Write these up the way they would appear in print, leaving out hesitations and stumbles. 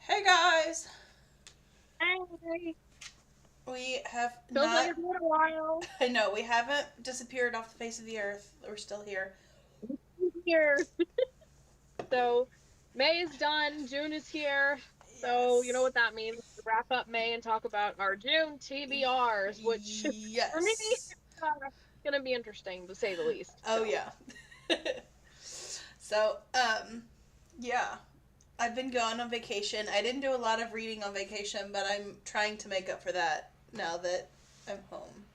Hey guys! Hey, We have feels like not. it's been a while. I know, we haven't disappeared off the face of the earth. We're still here. Here. So May is done, June is here. So you know Yes. what that means. Wrap up May and talk about our June TBRs, which for me Yes. uh, gonna be interesting to say the least. Oh, So yeah. So, yeah. I've been gone on vacation. I didn't do a lot of reading on vacation, but I'm trying to make up for that now that I'm home.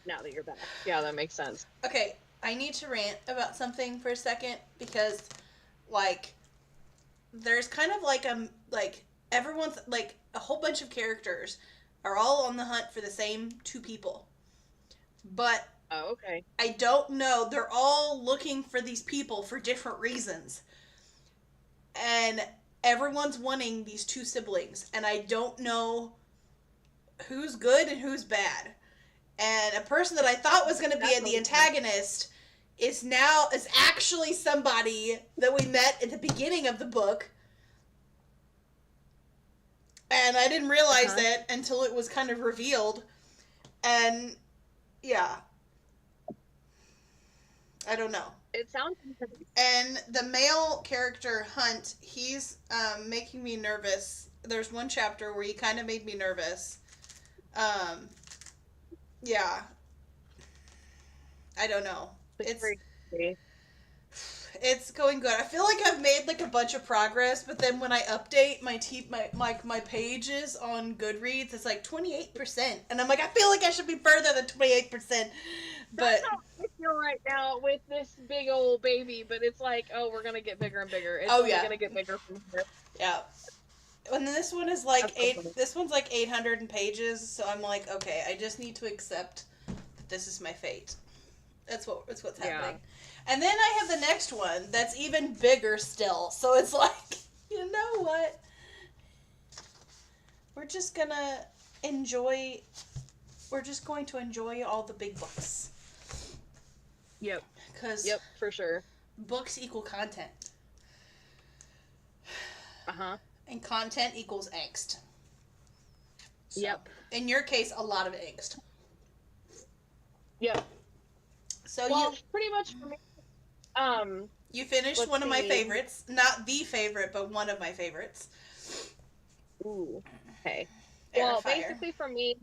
now that you're back. Yeah, that makes sense. Okay, I need to rant about something for a second because, like, there's kind of like everyone's like a whole bunch of characters are all on the hunt for the same two people, but Oh, okay. I don't know, they're all looking for these people for different reasons, and everyone's wanting these two siblings, and I don't know who's good and who's bad. And a person that I thought was going to be the Definitely. antagonist is actually somebody that we met at the beginning of the book, and I didn't realize Uh-huh. that until it was kind of revealed. And yeah, I don't know. It sounds intense. And the male character Hunt, he's making me nervous. There's one chapter where he kind of made me nervous. Um, yeah, I don't know. It's It's crazy. it's going good. I feel like I've made like a bunch of progress, but then when I update my pages on Goodreads, it's like 28%, and I'm like, I feel like I should be further than 28%, That's but how I feel right now with this big old baby, but it's like, oh, we're gonna get bigger and bigger. It's oh only yeah, gonna get bigger from here. yeah. And this one is like That's so eight. funny. This one's like 800 pages, so I'm like, okay, I just need to accept that this is my fate. That's what's Yeah. happening. And then I have the next one that's even bigger still. So it's like, you know what? We're just gonna enjoy. We're just going to enjoy all the big books Yep. because Yep, for sure. books equal content, Uh-huh. and content equals angst. So, Yep. in your case, a lot of angst. Yep. So Well, pretty much for me, you finished let's one of my see. favorites, not the favorite, but one of my favorites, Ooh. Okay. Air of Well, Fire. basically for me,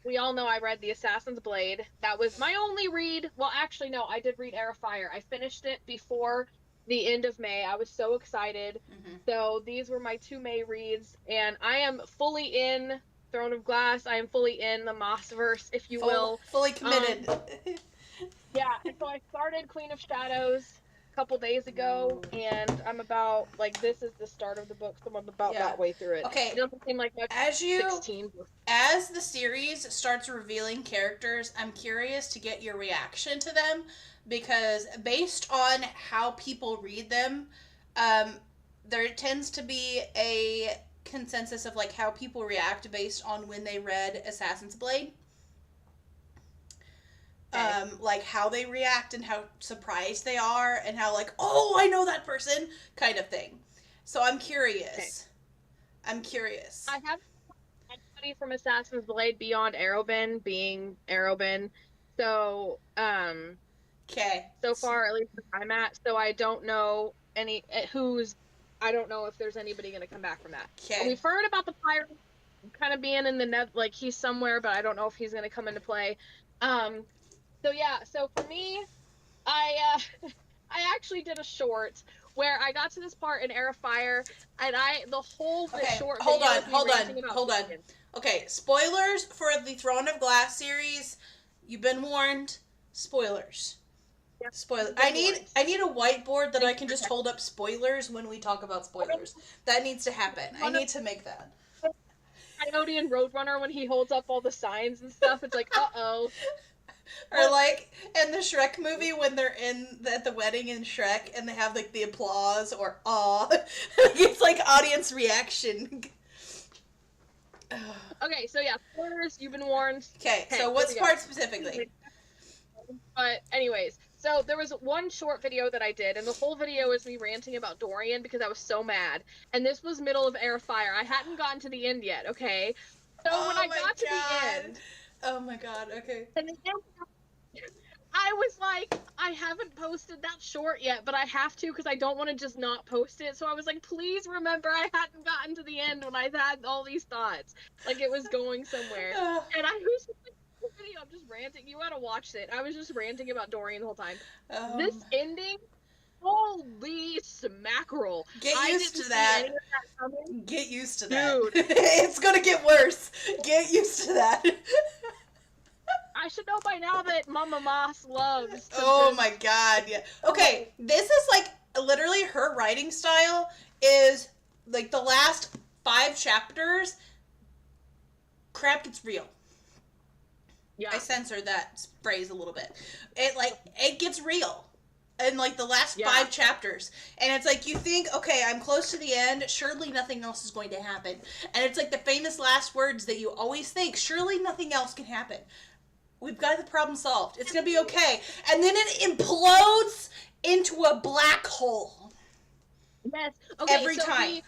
we all know I read The Assassin's Blade. That was my only read. Well, actually, no, I did read Air of Fire. I finished it before the end of May. I was so excited. Mm-hmm. So these were my two May reads, and I am fully in Throne of Glass. I am fully in the Mossverse, if you will. Fully Um, committed. Yeah, and so I started Queen of Shadows a couple days ago, and I'm about like this is the start of the book, so I'm about Yeah. that way through it. It Okay. doesn't seem like much. As you 16. as the series starts revealing characters, I'm curious to get your reaction to them because based on how people read them, there tends to be a consensus of like how people react based on when they read Assassin's Blade. Okay. Like how they react and how surprised they are and how like, oh, I know that person kind of thing. So I'm Okay. curious. I'm curious. I haven't had anybody from Assassin's Blade beyond Arobin being Arobin. So, Okay. so far, at least where I'm at, so I don't know I don't know if there's anybody going to come back from that. Okay. We've heard about the pirate kind of being in the net, like he's somewhere, but I don't know if he's going to come into play. Um, so yeah, so for me, I actually did a short where I got to this part in Air of Fire, and the whole Okay. short Hold video on. is me Hold ranting on. about Hold on. dragons. Okay. Spoilers for the Throne of Glass series. You've been warned. Spoilers. Yeah, Spoiler. good one. I need a whiteboard that I Thank can you just for hold up spoilers when we talk about spoilers. That needs to happen. I that. need to make that. Coyote and Roadrunner when he holds up all the signs and stuff. It's like, uh-oh. Or What? like in the Shrek movie when they're at the wedding in Shrek and they have like the applause or awe. It's like audience reaction. Okay, so yeah, spoilers, you've been warned. Okay, Okay, so here what's we go. part specifically? But anyways, So there was one short video that I did, and the whole video is me ranting about Dorian because I was so mad. And this was middle of Air of Fire. I hadn't gotten to the end yet, okay? So when Oh I my got to the god. end, Oh my god, okay. and I was like, I haven't posted that short yet, but I have to because I don't want to just not post it. So I was like, please remember I hadn't gotten to the end when I had all these thoughts. Like it was going somewhere. And I was like, video, I'm just ranting. You gotta watch it. I was just ranting about Dorian the whole time. This ending, holy smackerel. Get used to that. Get used to that. Dude. It's gonna get worse. Get used to that. I should know by now that Mama Moss loves. Oh my god, yeah. Okay, this is like literally her writing style is like the last 5 chapters. Crap gets real. Yeah. I censored that phrase a little bit. It gets real. In like the last 5 chapters. And it's like you think, okay, I'm close to the end, surely nothing else is going to happen. And it's like the famous last words that you always think, surely nothing else can happen. We've got the problem solved. It's going to be okay. And then it implodes into a black hole. Yes. Okay, every time.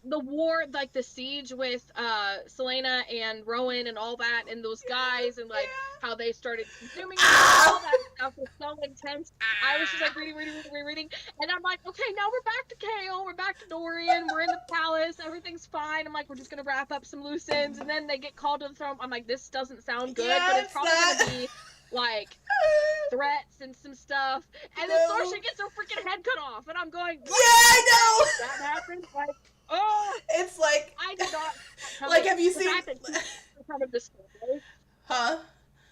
The war, like the siege with Selena and Rowan and all that, and those guys, and like how they started consuming all that stuff was so intense. I was just like reading, and I'm like, okay, now we're back to Kale, we're back to Dorian, we're in the palace, everything's fine. I'm like, we're just gonna wrap up some loose ends, and then they get called to the throne. I'm like, this doesn't sound good, but it's probably gonna be like threats and some stuff, and then Sorsha gets her freaking head cut off, and I'm going, what? Yeah, I know. That happened, like. Oh, it's like I did not. Like, have you seen? Kind of display. Huh?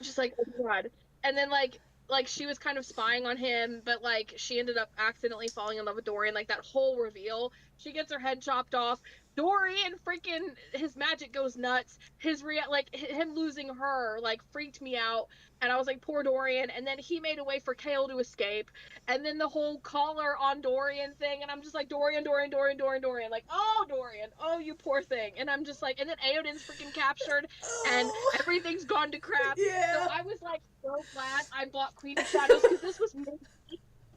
Just like, oh god, and then like she was kind of spying on him, but like she ended up accidentally falling in love with Dorian. Like that whole reveal, she gets her head chopped off. Dorian freaking his magic goes nuts. Him losing her like freaked me out, and I was like, poor Dorian. And then he made a way for Kale to escape, and then the whole collar on Dorian thing, and I'm just like, Dorian, like, oh Dorian, oh you poor thing. And I'm just like, and then Aoden's freaking captured, and everything's gone to crap. Yeah. So I was like so glad I bought Queen of Shadows because this was me,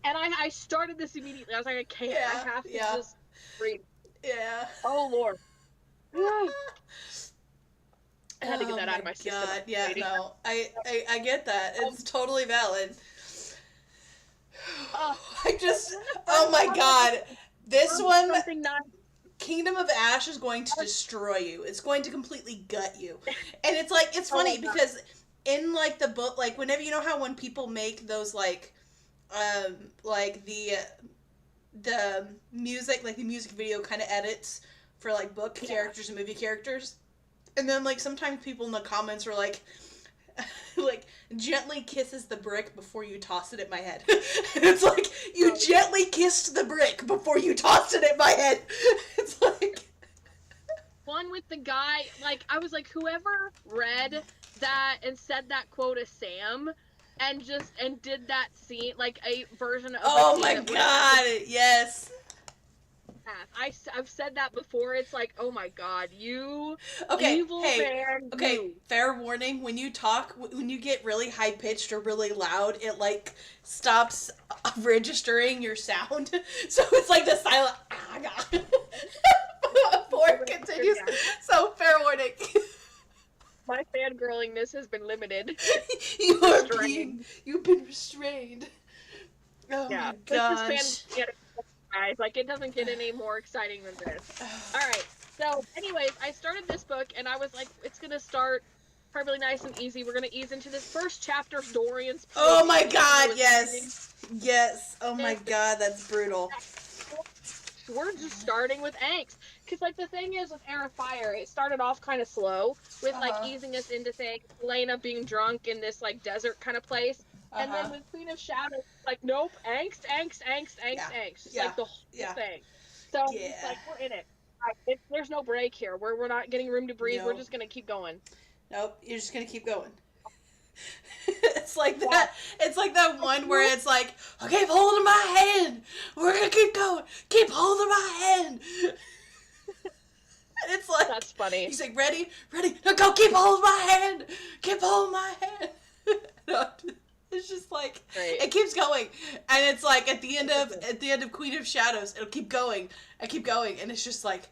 and I started this immediately. I was like, I can't, I have to just read. Yeah. Oh Lord. I had to get that out of my system. God. Yeah, no. I get that. It's totally valid. Oh my god. This one, Kingdom of Ash is going to destroy you. It's going to completely gut you. And it's like, it's funny because in like the book, like whenever, you know how when people make those like the music, like the music video kind of edits for like book characters and movie characters, and then like sometimes people in the comments are like like gently kisses the brick before you toss it at my head. And it's like, you gently kissed the brick before you tossed it at my head. It's like one with the guy, like I was like, whoever read that and said that quote as Sam and did that scene, like a version of oh my god, yes. I've said that before. It's like, oh my god, you evil man. Okay, fair warning, when you talk, when you get really high pitched or really loud, it like stops registering your sound. So it's like the silent before it continues. So fair warning. My fangirlingness has been limited. You've been restrained. Oh my gosh. Guys, like it doesn't get any more exciting than this. Alright, so anyways, I started this book and I was like, it's gonna start probably nice and easy. We're gonna ease into this first chapter of Dorian's Play. Oh my god, yes. Yes. Oh my god, that's brutal. We're just starting with angst. Because, like, the thing is with Air of Fire, it started off kind of slow with, like, easing us into things. Elena being drunk in this, like, desert kind of place. And then with Queen of Shadows, like, nope, angst. It's like the whole thing. So, it's like, we're in it. There's no break here. We're not getting room to breathe. Nope. We're just going to keep going. Nope, you're just going to keep going. It's like that. It's like that one where it's like, okay, keep holding my hand. We're gonna keep going. Keep holding my hand. And it's like, that's funny. He's like, ready. Now go. Keep holding my hand. Keep holding my hand. It's just like Right. it keeps going, and it's like at the end of Queen of Shadows, it'll keep going and keep going, and it's just like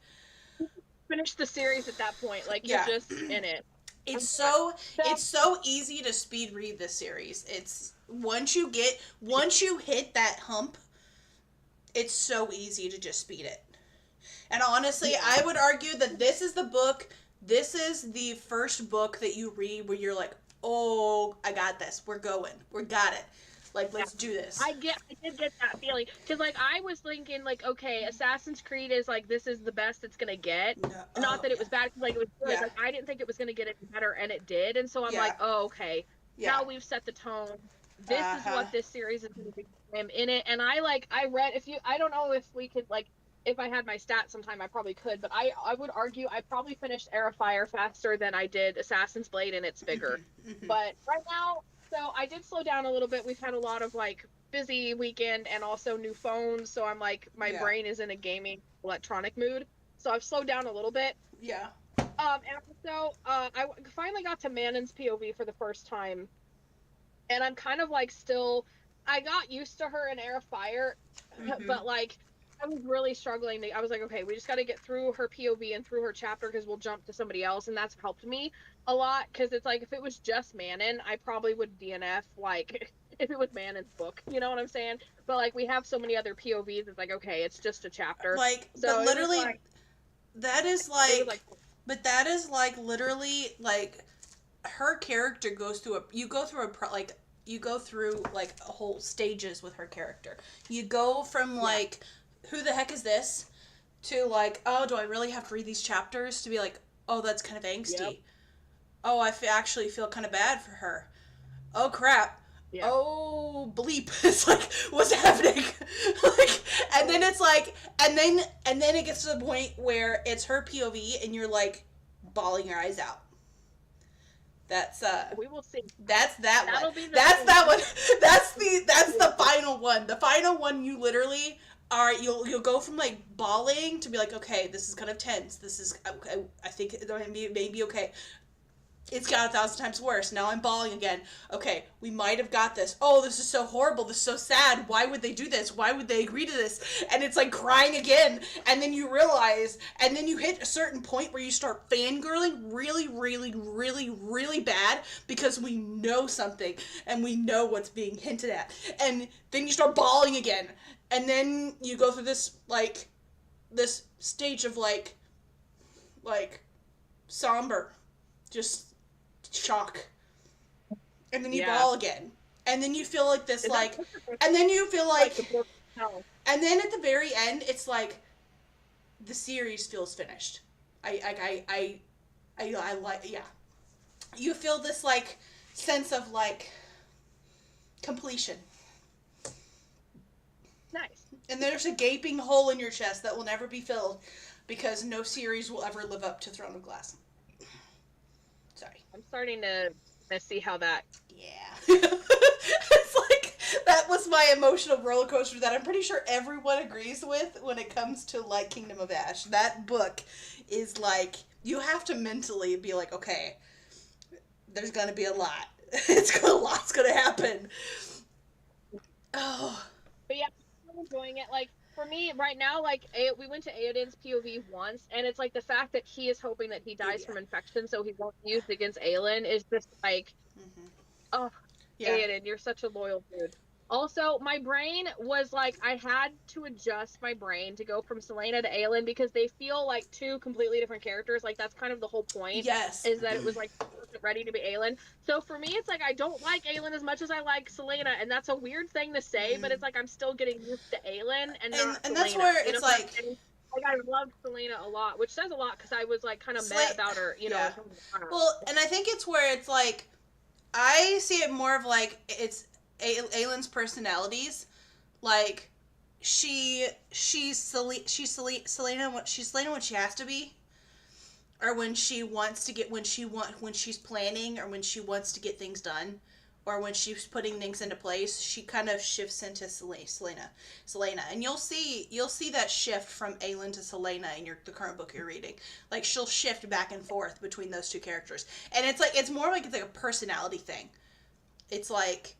Finish the series at that point. Like you're yeah. just in it. It's So it's so easy to speed read this series. It's once you hit that hump, it's so easy to just speed it. And honestly, Yeah. I would argue that this is the first book that you read where you're like, "Oh, I got this. We're going. We got it. Like, let's do this." I did get that feeling because like I was thinking like, okay, Assassin's Creed is like this is the best it's gonna get. No, Not that it yeah. was bad, like it was good. Yeah. Like I didn't think it was gonna get any better, and it did. And so I'm Yeah. like, oh, okay, Yeah. now we've set the tone. This is Uh-huh. what this series is gonna be. I'm in it, and I read I don't know if we could like if I had my stats sometime I probably could, but I would argue I probably finished Air of Fire faster than I did Assassin's Blade, and it's bigger. Mm-hmm. But right now, so I did slow down a little bit. We've had a lot of like busy weekend and also new phones, so I'm like my brain is in a gaming electronic mood, so I've slowed down a little bit. Yeah. And so I finally got to Manon's POV for the first time, and I'm kind of like still I got used to her in Air of Fire, but like I was really struggling I was like, okay, we just got to get through her POV and through her chapter because we'll jump to somebody else, and that's helped me a lot because it's like if it was just Manon, I probably would DNF like if it was Manon's book, you know what I'm saying? But like we have so many other POVs, it's like okay, it's just a chapter. Like, so but literally, like, that is like, but that is like literally like her character goes through you go through like a whole stages with her character. You go from like who the heck is this to like, oh, do I really have to read these chapters to be like, oh, that's kind of angsty. Yep. Oh, I actually feel kind of bad for her. Oh crap. Yeah. Oh bleep. It's like, what's happening? Like, and then it's like, and then it gets to the point where it's her POV and you're like bawling your eyes out. That's we will see. That's that That'll one. Be the that's that one. That's the final one. The final one, you literally are you'll go from like bawling to be like, okay, this is kind of tense. This is I think it may be okay. It's got 1,000 times worse. Now I'm bawling again. Okay, we might have got this. Oh, this is so horrible. This is so sad. Why would they do this? Why would they agree to this? And it's like crying again. And then you realize, and then you hit a certain point where you start fangirling really, really, really, really bad because we know something and we know what's being hinted at. And then you start bawling again. And then you go through this stage of like somber, just shock, and then you bawl again, and then you feel like this and then you feel like and then at the very end it's like the series feels finished. I like you feel this like sense of like completion. Nice. And there's a gaping hole in your chest that will never be filled because no series will ever live up to Throne of Glass. Sorry. I'm starting to see how that. Yeah. It's like, that was my emotional roller coaster that I'm pretty sure everyone agrees with when it comes to, like, Kingdom of Ash. That book is, like, you have to mentally be like, okay, there's gonna be a lot. A lot's gonna happen. Oh. But yeah, I'm enjoying it. Like, for me, right now, like, we went to Aoden's POV once, and it's like the fact that he is hoping that he dies from infection so he won't be used against Aelin is just like, oh, yeah. Aoden, you're such a loyal dude. Also, my brain was like, I had to adjust my brain to go from Selena to Aelin because they feel like two completely different characters. Like, that's kind of the whole point. Yes. Is that it was like ready to be Aelin. So for me, it's like I don't like Aelin as much as I like Selena, and that's a weird thing to say, but it's like I'm still getting used to Aelin and not Selena. That's where it's like I loved Selena a lot, which says a lot because I was like kind of mad about her, you know. Yeah. Well, and I think it's where it's like I see it more of like it's Aelin's personalities, like she's Selena when she has to be, or when she wants to get when she's planning or when she wants to get things done, or when she's putting things into place, she kind of shifts into Selena, and you'll see that shift from Aelin to Selena in the current book you're reading. Like she'll shift back and forth between those two characters, and it's more like it's like a personality thing. It's like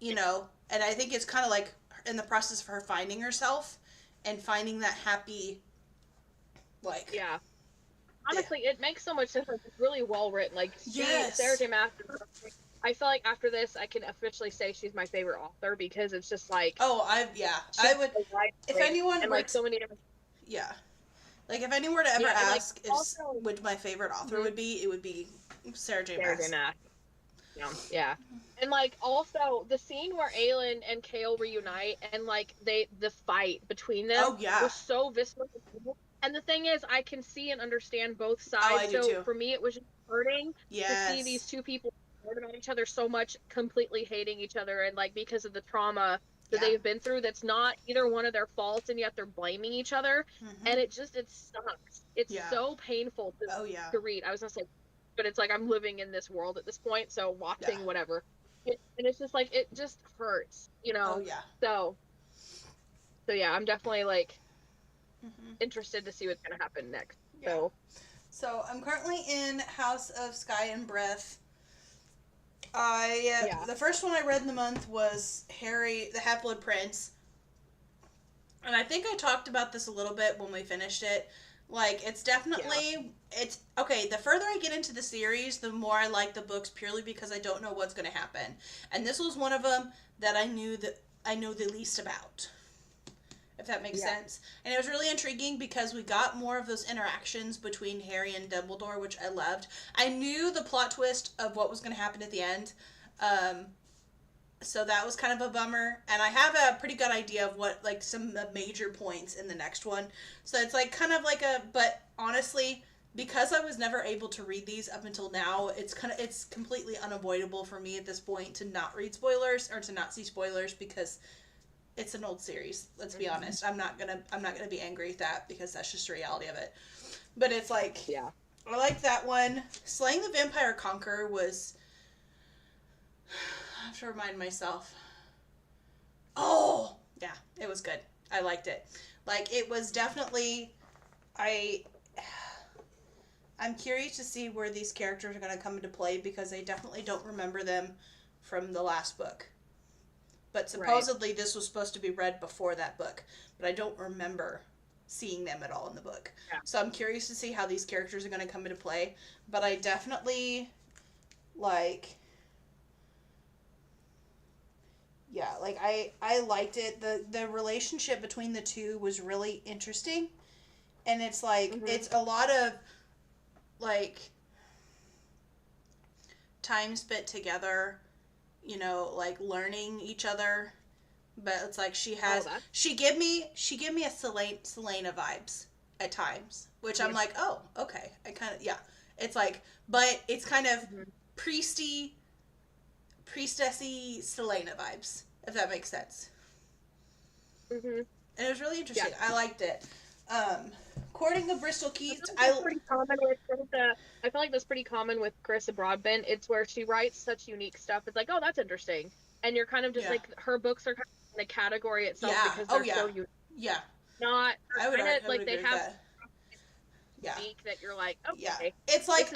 you know, and I think it's kind of like in the process of her finding herself and finding that happy, like, Yeah. Honestly, it makes so much sense. It's really well written. Like Sarah yes. J. Maas. I feel like after this, I can officially say she's my favorite author because it's just like Oh, she I has would, a wide if range anyone and were like to, so many different. yeah. Like, if anyone were to ever Yeah, and like ask if also would my favorite author would be, it would be Sarah J. Sarah J. Maas. Maas. Yeah. And like also the scene where Aelin and Kale reunite and like the fight between them Oh, yeah. was so visceral. And the thing is, I can see and understand both Oh, I sides. do So too. for me, it was just hurting to see these Yes. two people learn about each other so much, completely hating each other, and like because of the trauma that Yeah. they've been through, that's not either one of their faults, and yet they're blaming each other, Mm-hmm. and it sucks. It's Yeah. so painful Oh, yeah. to read. I was gonna say, but it's like I'm living in this world at this point, so Yeah. watching whatever, and it's just like it just hurts, Oh, yeah. So yeah, I'm definitely like Mm-hmm. interested to see what's gonna happen next. Yeah. So I'm currently in House of Sky and Breath. The first one I read in the month was Harry the Half-Blood Prince. And I think I talked about this a little bit when we finished it. Like, it's definitely, it's, okay, the further I get into the series, the more I like the books purely because I don't know what's going to happen. And this was one of them that I know the least about, if that makes sense. And it was really intriguing because we got more of those interactions between Harry and Dumbledore, which I loved. I knew the plot twist of what was going to happen at the end. So that was kind of a bummer. And I have a pretty good idea of what, like, some of the major points in the next one. So it's, like, kind of like but honestly, because I was never able to read these up until now, it's completely unavoidable for me at this point to not read spoilers or to not see spoilers because it's an old series. Let's be honest. I'm not gonna be angry at that because that's just the reality of it. But it's like, I like that one. Slaying the Vampire Conqueror was, I have to remind myself. Oh, yeah, it was good. I liked it. Like, it was definitely, I'm curious to see where these characters are going to come into play because I definitely don't remember them from the last book. But supposedly this was supposed to be read before that book, but I don't remember seeing them at all in the book. Yeah. So I'm curious to see how these characters are going to come into play, but I definitely, like, yeah, like, I liked it. The relationship between the two was really interesting, and it's like, it's a lot of, like, time spent together, you know, like, learning each other, but it's like she gave me a Selena vibes at times, which I'm like, oh, okay, I kind of, it's like, but it's kind of priestessy Selena vibes, if that makes sense. And it was really interesting. I liked it. Courting of Bristol Keith. Pretty common with I feel like that's pretty common with Carissa Broadbent. It's where she writes such unique stuff. It's like, oh, that's interesting, and you're kind of just like, her books are kind of in the category itself because they're so unique. Yeah. Not kind of like they have yeah. unique that you're like, okay. Yeah. It's like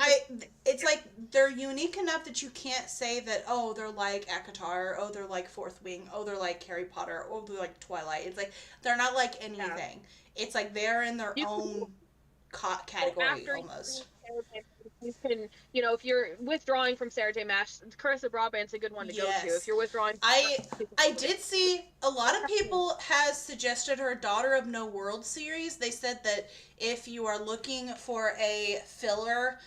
it's like they're unique enough that you can't say that, oh, they're like ACOTAR, oh, they're like Fourth Wing, oh, they're like Harry Potter, oh, they're like Twilight. It's like they're not like anything. It's like they're in their own category almost. You can, you know, if you're withdrawing from Sarah J. Maas, Carissa Broadbent's a good one to go to. If you're withdrawing, I did see a lot of people has suggested her Daughter of No World series. They said that if you are looking for a filler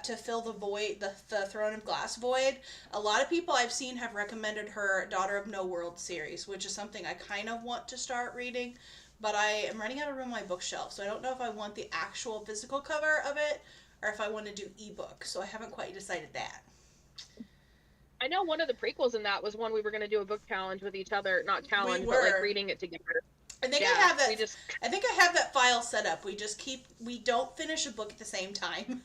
to fill the void, the Throne of Glass void, a lot of people I've seen have recommended her Daughter of No World series, which is something I kind of want to start reading. But I am running out of room on my bookshelf, so I don't know if I want the actual physical cover of it or if I want to do ebook. So I haven't quite decided that. I know one of the prequels in that was one we were going to do a book challenge with each other, not challenge, but like reading it together. I think I have that. I think I have that file set up. We don't finish a book at the same time.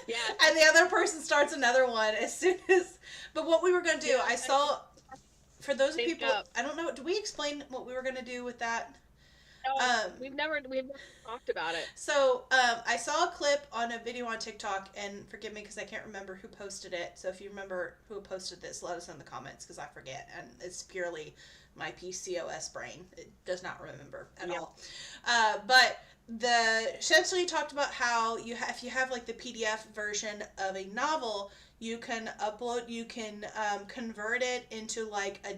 Yeah. And the other person starts another one as soon as. But what we were going to do, I saw. For those people, I don't know. Do we explain what we were going to do with that? No, we've never talked about it. So I saw a clip on a video on TikTok, and forgive me because I can't remember who posted it. So if you remember who posted this, let us know in the comments because I forget, and it's purely my PCOS brain. It does not remember at all. But the essentially talked about how if you have like the PDF version of a novel, you can convert it into like a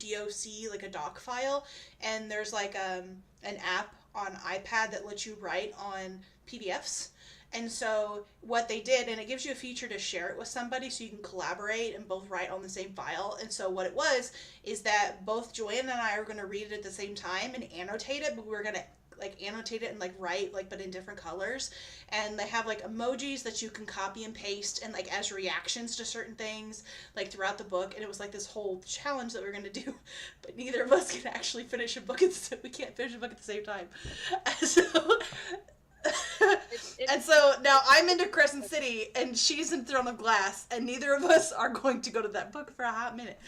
DOC, like a doc file, and there's like an app on iPad that lets you write on PDFs. And so what they did, and it gives you a feature to share it with somebody so you can collaborate and both write on the same file. And so what it was is that both Joanne and I are going to read it at the same time and annotate it, but we're going to like annotate it and like write like but in different colors. And they have like emojis that you can copy and paste and like as reactions to certain things like throughout the book. And it was like this whole challenge that we're going to do, but neither of us can actually finish a book we can't finish a book at the same time. So and so now I'm into Crescent City and she's in Throne of Glass, and neither of us are going to go to that book for a hot minute.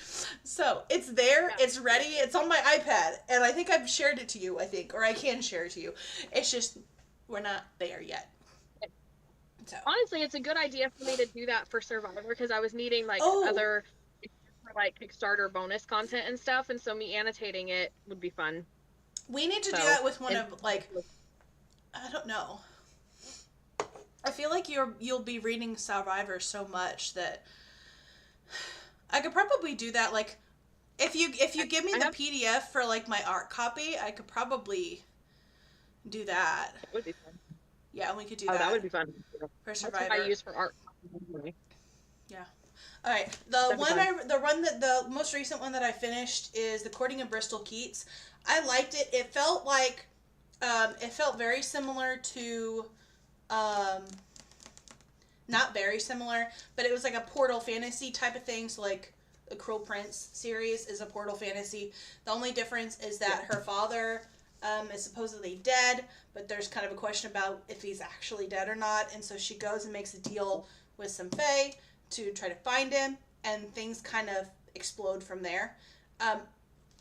So it's there, it's ready, it's on my iPad, and I think I've shared it to you, or I can share it to you. It's just we're not there yet. So honestly, it's a good idea for me to do that for Survivor because I was needing like other like Kickstarter bonus content and stuff, and so me annotating it would be fun. We need to do that with one of like I don't know. I feel like you'll be reading Survivor so much that I could probably do that. Like, if you give me the PDF for like my art copy, I could probably do that. That would be fun. Yeah, we could do that. That would be fun for Survivor. That's what I use for art. Yeah. All right. The most recent one that I finished is The Courting of Bristol Keats. I liked it. It felt like it felt very similar to not very similar, but it was like a portal fantasy type of thing. So like the Cruel Prince series is a portal fantasy. The only difference is that her father is supposedly dead, but there's kind of a question about if he's actually dead or not. And so she goes and makes a deal with some fae to try to find him, and things kind of explode from there.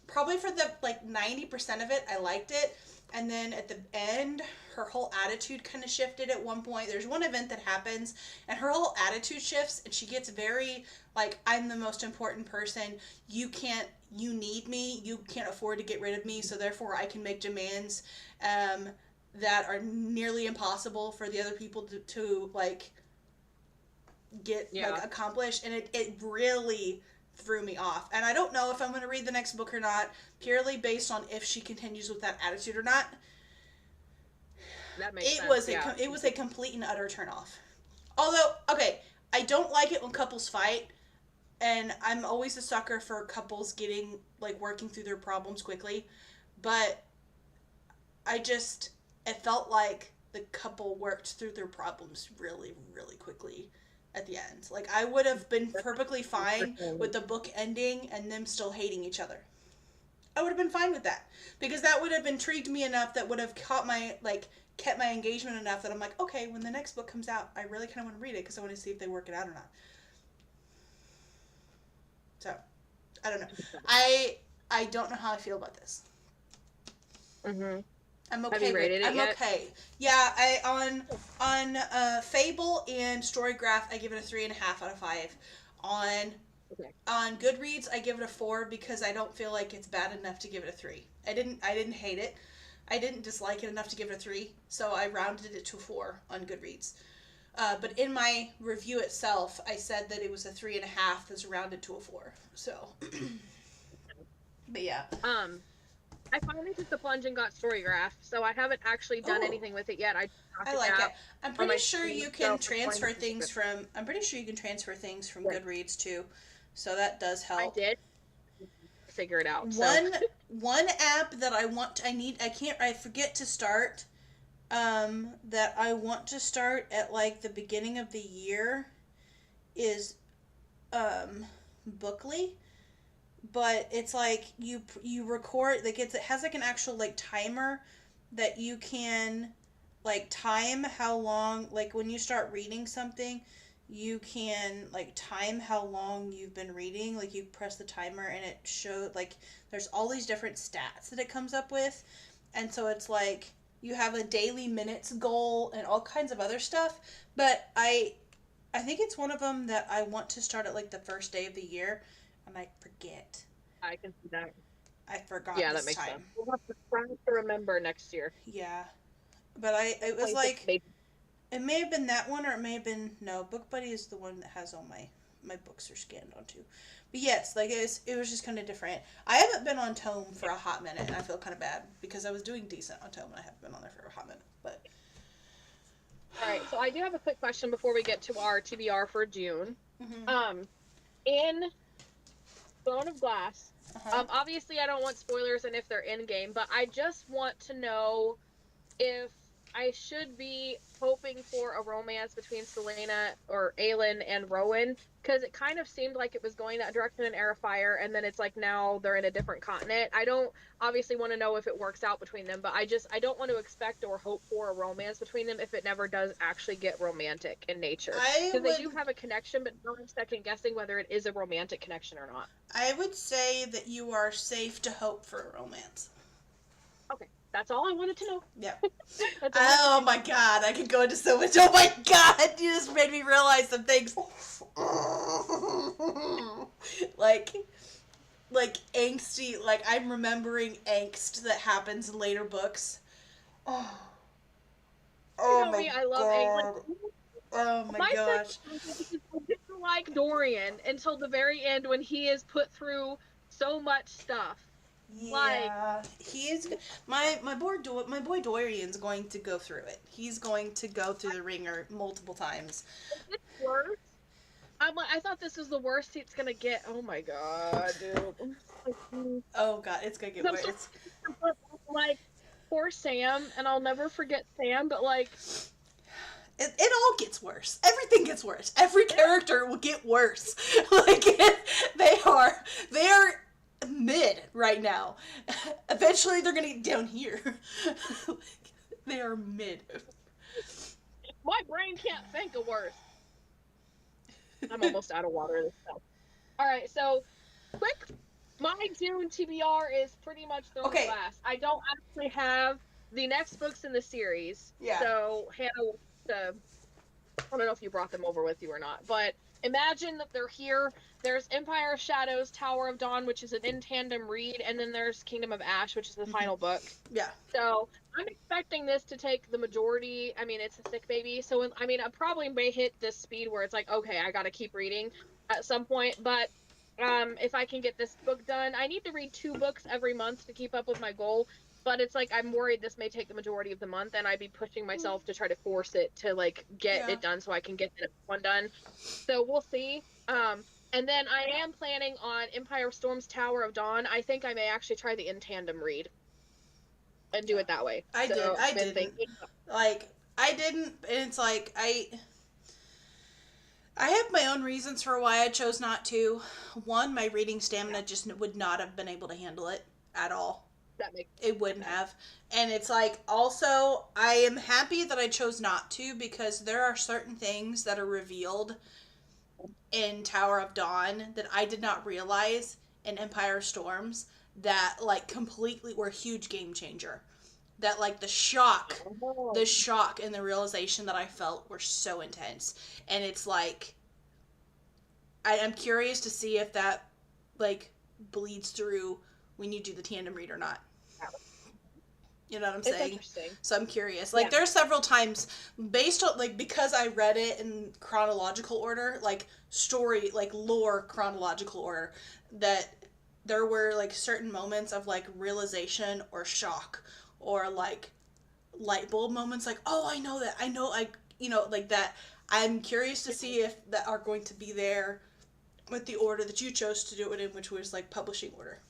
Probably for the like 90% of it, I liked it. And then at the end, her whole attitude kind of shifted at one point. There's one event that happens, and her whole attitude shifts, and she gets very, like, I'm the most important person. You need me. You can't afford to get rid of me, so therefore I can make demands that are nearly impossible for the other people to like, get, like, accomplished. And it really threw me off, and I don't know if I'm going to read the next book or not, purely based on if she continues with that attitude or not. That makes sense. It was a complete and utter turnoff. Although, okay, I don't like it when couples fight, and I'm always a sucker for couples getting like working through their problems quickly, but it felt like the couple worked through their problems really, really quickly at the end. Like, I would have been perfectly fine with the book ending and them still hating each other. I would have been fine with that, because that would have intrigued me enough, that would have kept my engagement enough that I'm like, okay, when the next book comes out, I really kind of want to read it because I want to see if they work it out or not. So, I don't know. I don't know how I feel about this. Mm-hmm. I'm okay. Have you rated it yet? Okay. Yeah, on Fable and Storygraph, I give it a 3.5 out of 5. On Goodreads, I give it a 4 because I don't feel like it's bad enough to give it a 3. I didn't hate it. I didn't dislike it enough to give it a 3, so I rounded it to a 4 on Goodreads. But in my review itself, I said that it was a 3.5 that's rounded to a 4. So, but yeah. I finally took the plunge and got Storygraph, so I haven't actually done anything with it yet. I like it. I'm pretty sure you can transfer things from. I'm pretty sure you can transfer things from Goodreads too, so that does help. I did figure it out. One app that I forget to start. That I want to start at like the beginning of the year is Bookly. But it's like you record, like it has like an actual like timer that you can like time how long, like when you start reading something, you can like time how long you've been reading. Like you press the timer and it shows like there's all these different stats that it comes up with, and so it's like you have a daily minutes goal and all kinds of other stuff. But I think it's one of them that I want to start at like the first day of the year, and I forget. I can see that. I forgot Yeah, this that makes time. sense. We'll have to try to remember next year. Yeah, but it was like it may have been that one, or it may have been no. Book Buddy is the one that has all my books are scanned onto. But yes, like it was just kind of different. I haven't been on Tome for a hot minute, and I feel kind of bad because I was doing decent on Tome, and I haven't been on there for a hot minute. But All right, so I do have a quick question before we get to our TBR for June. In Throne of Glass, obviously I don't want spoilers and if they're in game, but I just want to know if I should be hoping for a romance between Selena or Aelin and Rowan, because it kind of seemed like it was going that direction in Heir of Fire, and then it's like now they're in a different continent. I don't obviously want to know if it works out between them, but I don't want to expect or hope for a romance between them if it never does actually get romantic in nature. Because they do have a connection, but now I'm second guessing whether it is a romantic connection or not. I would say that you are safe to hope for a romance. Okay. That's all I wanted to know. Yeah. Oh my god, I could go into so much. Oh my god, you just made me realize some things. like angsty, like I'm remembering angst that happens in later books. Oh my me, I love god. Oh my gosh. I didn't like Dorian until the very end when he is put through so much stuff. Yeah, he is. My boy Dorian's going to go through it. He's going to go through the ringer multiple times. It's worse. I thought this was the worst it's gonna get. Oh my god, dude. Oh god, it's gonna get worse. Like, poor Sam, and I'll never forget Sam. But like, it all gets worse. Everything gets worse. Every character will get worse. Like they are mid right now. Eventually they're gonna get down here. They are mid. My brain can't think of worse. I'm almost out of water this stuff. Alright, so quick, my June TBR is pretty much Throne of Glass. I don't actually have the next books in the series. Yeah. So Hannah, I don't know if you brought them over with you or not, but imagine that they're here. There's Empire of Shadows, Tower of Dawn, which is an in tandem read, and then there's Kingdom of Ash, which is the final book. Yeah. So I'm expecting this to take the majority. I mean, it's a thick baby, so I probably may hit this speed where it's like, okay, I got to keep reading at some point. But if I can get this book done, I need to read 2 books every month to keep up with my goal. But it's like I'm worried this may take the majority of the month, and I'd be pushing myself to try to force it to like get it done so I can get the one done. So we'll see. And then I am planning on Empire of Storms, Tower of Dawn. I think I may actually try the in tandem read and do it that way. I didn't. Like I didn't, and it's like I have my own reasons for why I chose not to. One, my reading stamina just would not have been able to handle it at all. It wouldn't have. And it's like, also, I am happy that I chose not to, because there are certain things that are revealed in Tower of Dawn that I did not realize in Empire of Storms that, like, completely were a huge game changer. That, like, the shock and the realization that I felt were so intense. And it's like, I am curious to see if that, like, bleeds through when you do the tandem read or not. You know what I'm saying? So I'm curious. Like, there are several times, based on, like, because I read it in chronological order, like, story, like, lore chronological order, that there were, like, certain moments of, like, realization or shock, or, like, light bulb moments, like, oh, I know that, like, you know, like that. I'm curious to see if that are going to be there with the order that you chose to do it in, which was, like, publishing order.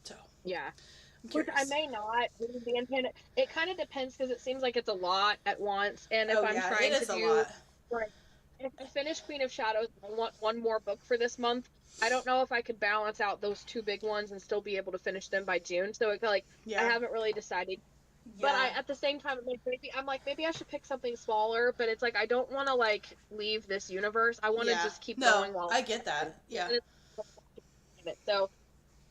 So. Yeah. Which I may not. It kind of depends, because it seems like it's a lot at once. And if I'm trying to do, like, if I finish Queen of Shadows, I want one more book for this month. I don't know if I could balance out those 2 big ones and still be able to finish them by June. So it's like, I haven't really decided. Yeah. But at the same time, maybe I should pick something smaller. But it's like, I don't want to, like, leave this universe. I want to just keep going. I get that. Yeah. So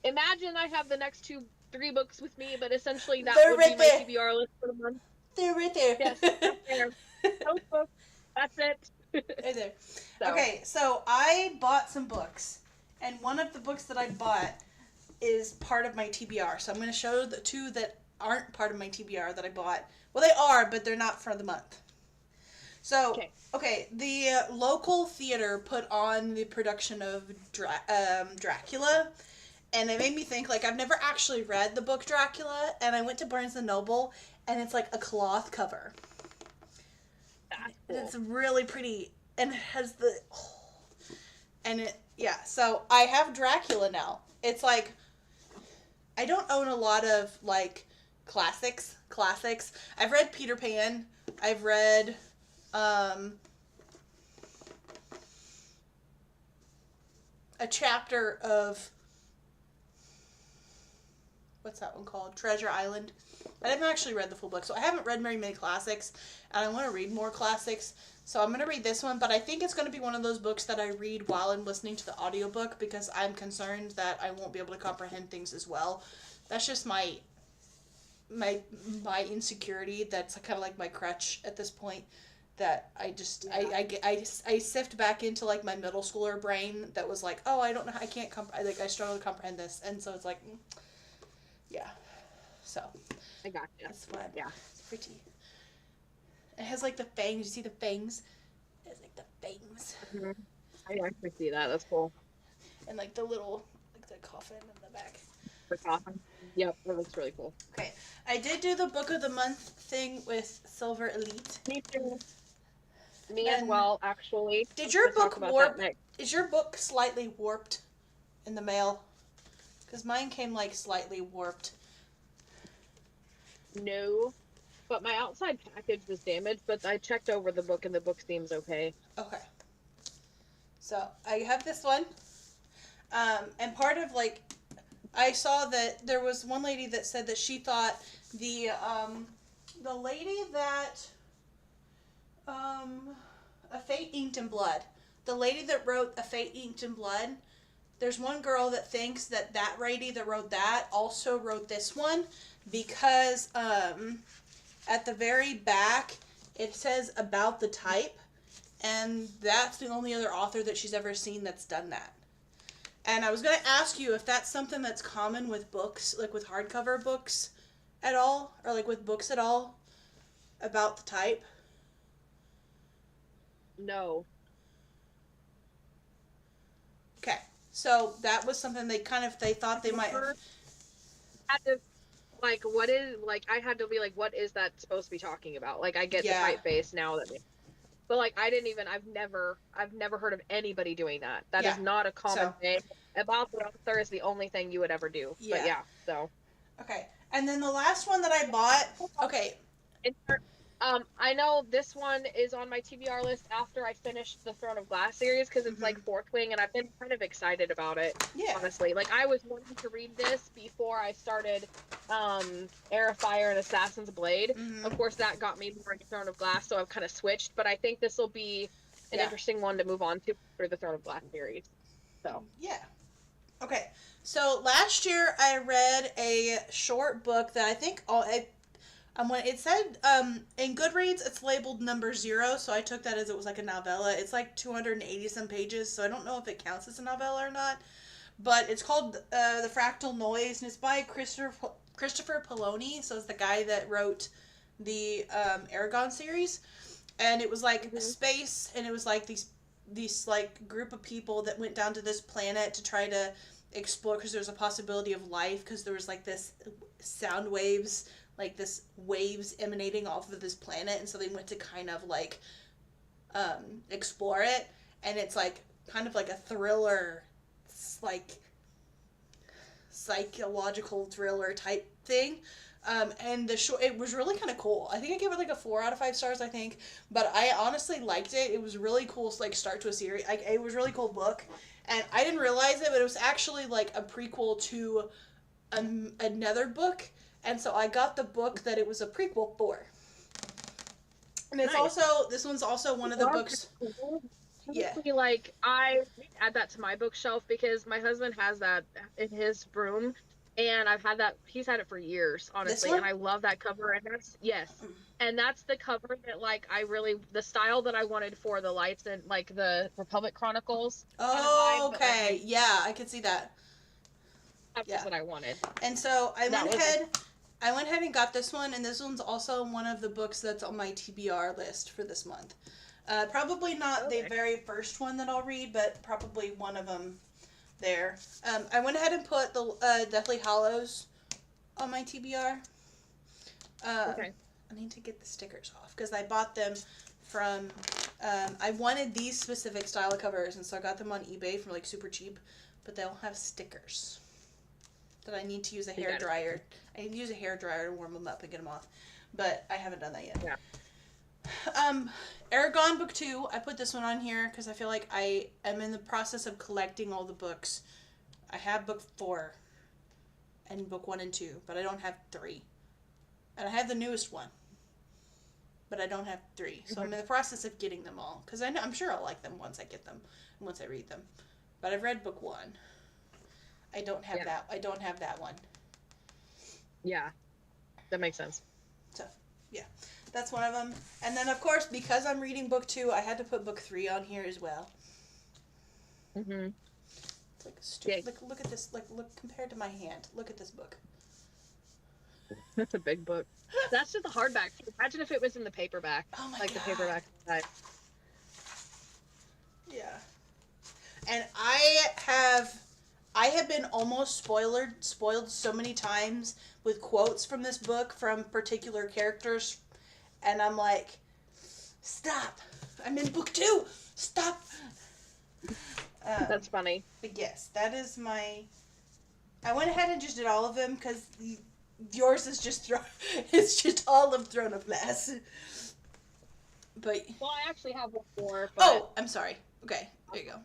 imagine I have the next 2 3 books with me, but essentially that They're would right be my there. TBR list for the month. They're right there. Yes, right there. Those books. That's it. Right there. So. Okay, so I bought some books, and one of the books that I bought is part of my TBR. So I'm going to show the 2 that aren't part of my TBR that I bought. Well, they are, but they're not for the month. So, okay, the local theater put on the production of Dracula, and it made me think, like, I've never actually read the book Dracula, and I went to Barnes & Noble, and it's like a cloth cover. That's And cool. it's really pretty, and it has the... and it, yeah, so I have Dracula now. It's like, I don't own a lot of, like, classics. I've read Peter Pan. I've read... a chapter of, what's that one called? Treasure Island. I haven't actually read the full book, so I haven't read very many classics, and I want to read more classics, so I'm going to read this one, but I think it's going to be one of those books that I read while I'm listening to the audiobook, because I'm concerned that I won't be able to comprehend things as well. That's just my insecurity. That's kind of like my crutch at this point. That I sift back into, like, my middle schooler brain that was like, oh, I don't know, I can't I struggle to comprehend this, and so it's like, yeah, so I got you. that's fun. Yeah, it's pretty. It has, like, the fangs. You see the fangs? It has, like, the fangs. Mm-hmm. I actually see that. That's cool. And, like, the little, like, the coffin in the back. The coffin. Yep, that looks really cool. Okay, I did do the book of the month thing with Silver Elite. Me too. Me as well, actually. Did your book warp? Is your book slightly warped in the mail? Because mine came, like, slightly warped. No, but my outside package was damaged, but I checked over the book and the book seems okay. Okay. So, I have this one. And part of, like, I saw that there was one lady that said that she thought the lady that, A Fate Inked in Blood, the lady that wrote A Fate Inked in Blood, there's one girl that thinks that that lady that wrote that also wrote this one, because at the very back it says about the type, and that's the only other author that she's ever seen that's done that. And I was going to ask you if that's something that's common with books, like with hardcover books at all, or like with books at all, about the type. No. Okay, so that was something they thought they might have. Had to, like, what is, like, I had to be like, what is that supposed to be talking about? Like, I get the typeface now that, but, like, I've never heard of anybody doing that. That is not a common thing. About the author is the only thing you would ever do. Yeah. But yeah, so. Okay, and then the last one that I bought, okay. I know this one is on my TBR list after I finished the Throne of Glass series, because it's like Fourth Wing, and I've been kind of excited about it, honestly. Like, I was wanting to read this before I started Heir of Fire and Assassin's Blade. Of course, that got me more into Throne of Glass, so I've kind of switched, but I think this will be an interesting one to move on to for the Throne of Glass series. So. Yeah. Okay, so last year I read a short book that I think it said in Goodreads it's labeled number 0, so I took that as it was like a novella. It's like 280 some pages, so I don't know if it counts as a novella or not. But it's called The Fractal Noise, and it's by Christopher Poloni, so it's the guy that wrote the Aragon series. And it was like space, and it was like these like group of people that went down to this planet to try to explore, because there's a possibility of life, because there was like this sound waves, like this waves emanating off of this planet, and so they went to kind of like explore it, and it's like kind of like a thriller, like psychological thriller type thing. And it was really kind of cool. I think I gave it like a 4 out of 5 stars, I think, but I honestly liked it. It was really cool, like, start to a series. Like, it was a really cool book, and I didn't realize it, but it was actually like a prequel to another book, and so I got the book that it was a prequel for. And it's this one's also one of the books. Yeah. Like, I add that to my bookshelf because my husband has that in his room. And I've had that, he's had it for years, This honestly, one? and I love that cover. And that's, yes, and that's the cover that like I really, the style that I wanted for the lights and like the Republic Chronicles kind of vibe, Oh, but like okay. Yeah, I could see that. that was Yeah. what I wanted. And so That was like, I went ahead and got this one, and this one's also one of the books that's on my TBR list for this month. Probably not the okay. very first one that I'll read, but probably one of them there. I went ahead and put the Deathly Hallows on my TBR. Okay. I need to get the stickers off because I bought them from. I wanted these specific style of covers, and so I got them on eBay for like super cheap, but they don't have stickers. That I need to use a hair dryer. I need to use a hair dryer to warm them up and get them off, but I haven't done that yet. Yeah. Aragon book 2. I put this one on here because I feel like I am in the process of collecting all the books. I have book 4 and book 1 and 2, but I don't have 3. And I have the newest one, but I don't have 3. So I'm in the process of getting them all because I'm sure I'll like them once I get them and once I read them. But I've read book 1. I don't have that. I don't have that one. Yeah, that makes sense. So, yeah, that's one of them. And then, of course, because I'm reading book 2, I had to put book 3 on here as well. Mm-hmm. It's like stupid. Look at this. Like, look compared to my hand. Look at this book. That's a big book. That's just the hardback. Imagine if it was in the paperback. Oh my like God. the paperback side. Yeah. And I have been almost spoiled so many times with quotes from this book from particular characters, and I'm like, stop! I'm in book 2. Stop! That's funny. But yes, that is my. I went ahead and just did all of them because yours is just it's just all of Throne of Glass. But well, I actually have one more. But oh, I'm sorry. Okay, there you go.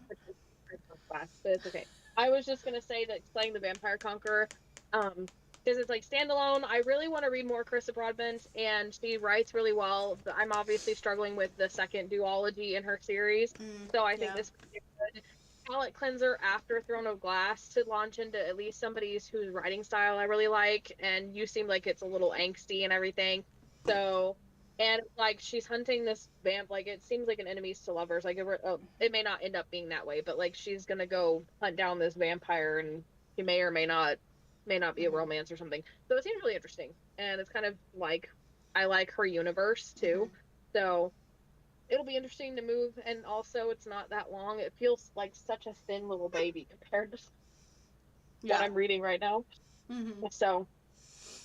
But it's okay. I was just gonna say that playing the Vampire Conqueror, because it's like standalone. I really want to read more Carissa Broadbent, and she writes really well. I'm obviously struggling with the second duology in her series, so I think this would be a good palette cleanser after Throne of Glass to launch into at least somebody's whose writing style I really like. And you seem like it's a little angsty and everything, so. And like she's hunting this vamp, like it seems like an enemies to lovers. Like it may not end up being that way, but like she's gonna go hunt down this vampire, and she may or may not be a romance or something. So it seems really interesting, and it's kind of like I like her universe too. So it'll be interesting to move, and also it's not that long. It feels like such a thin little baby compared to what I'm reading right now. So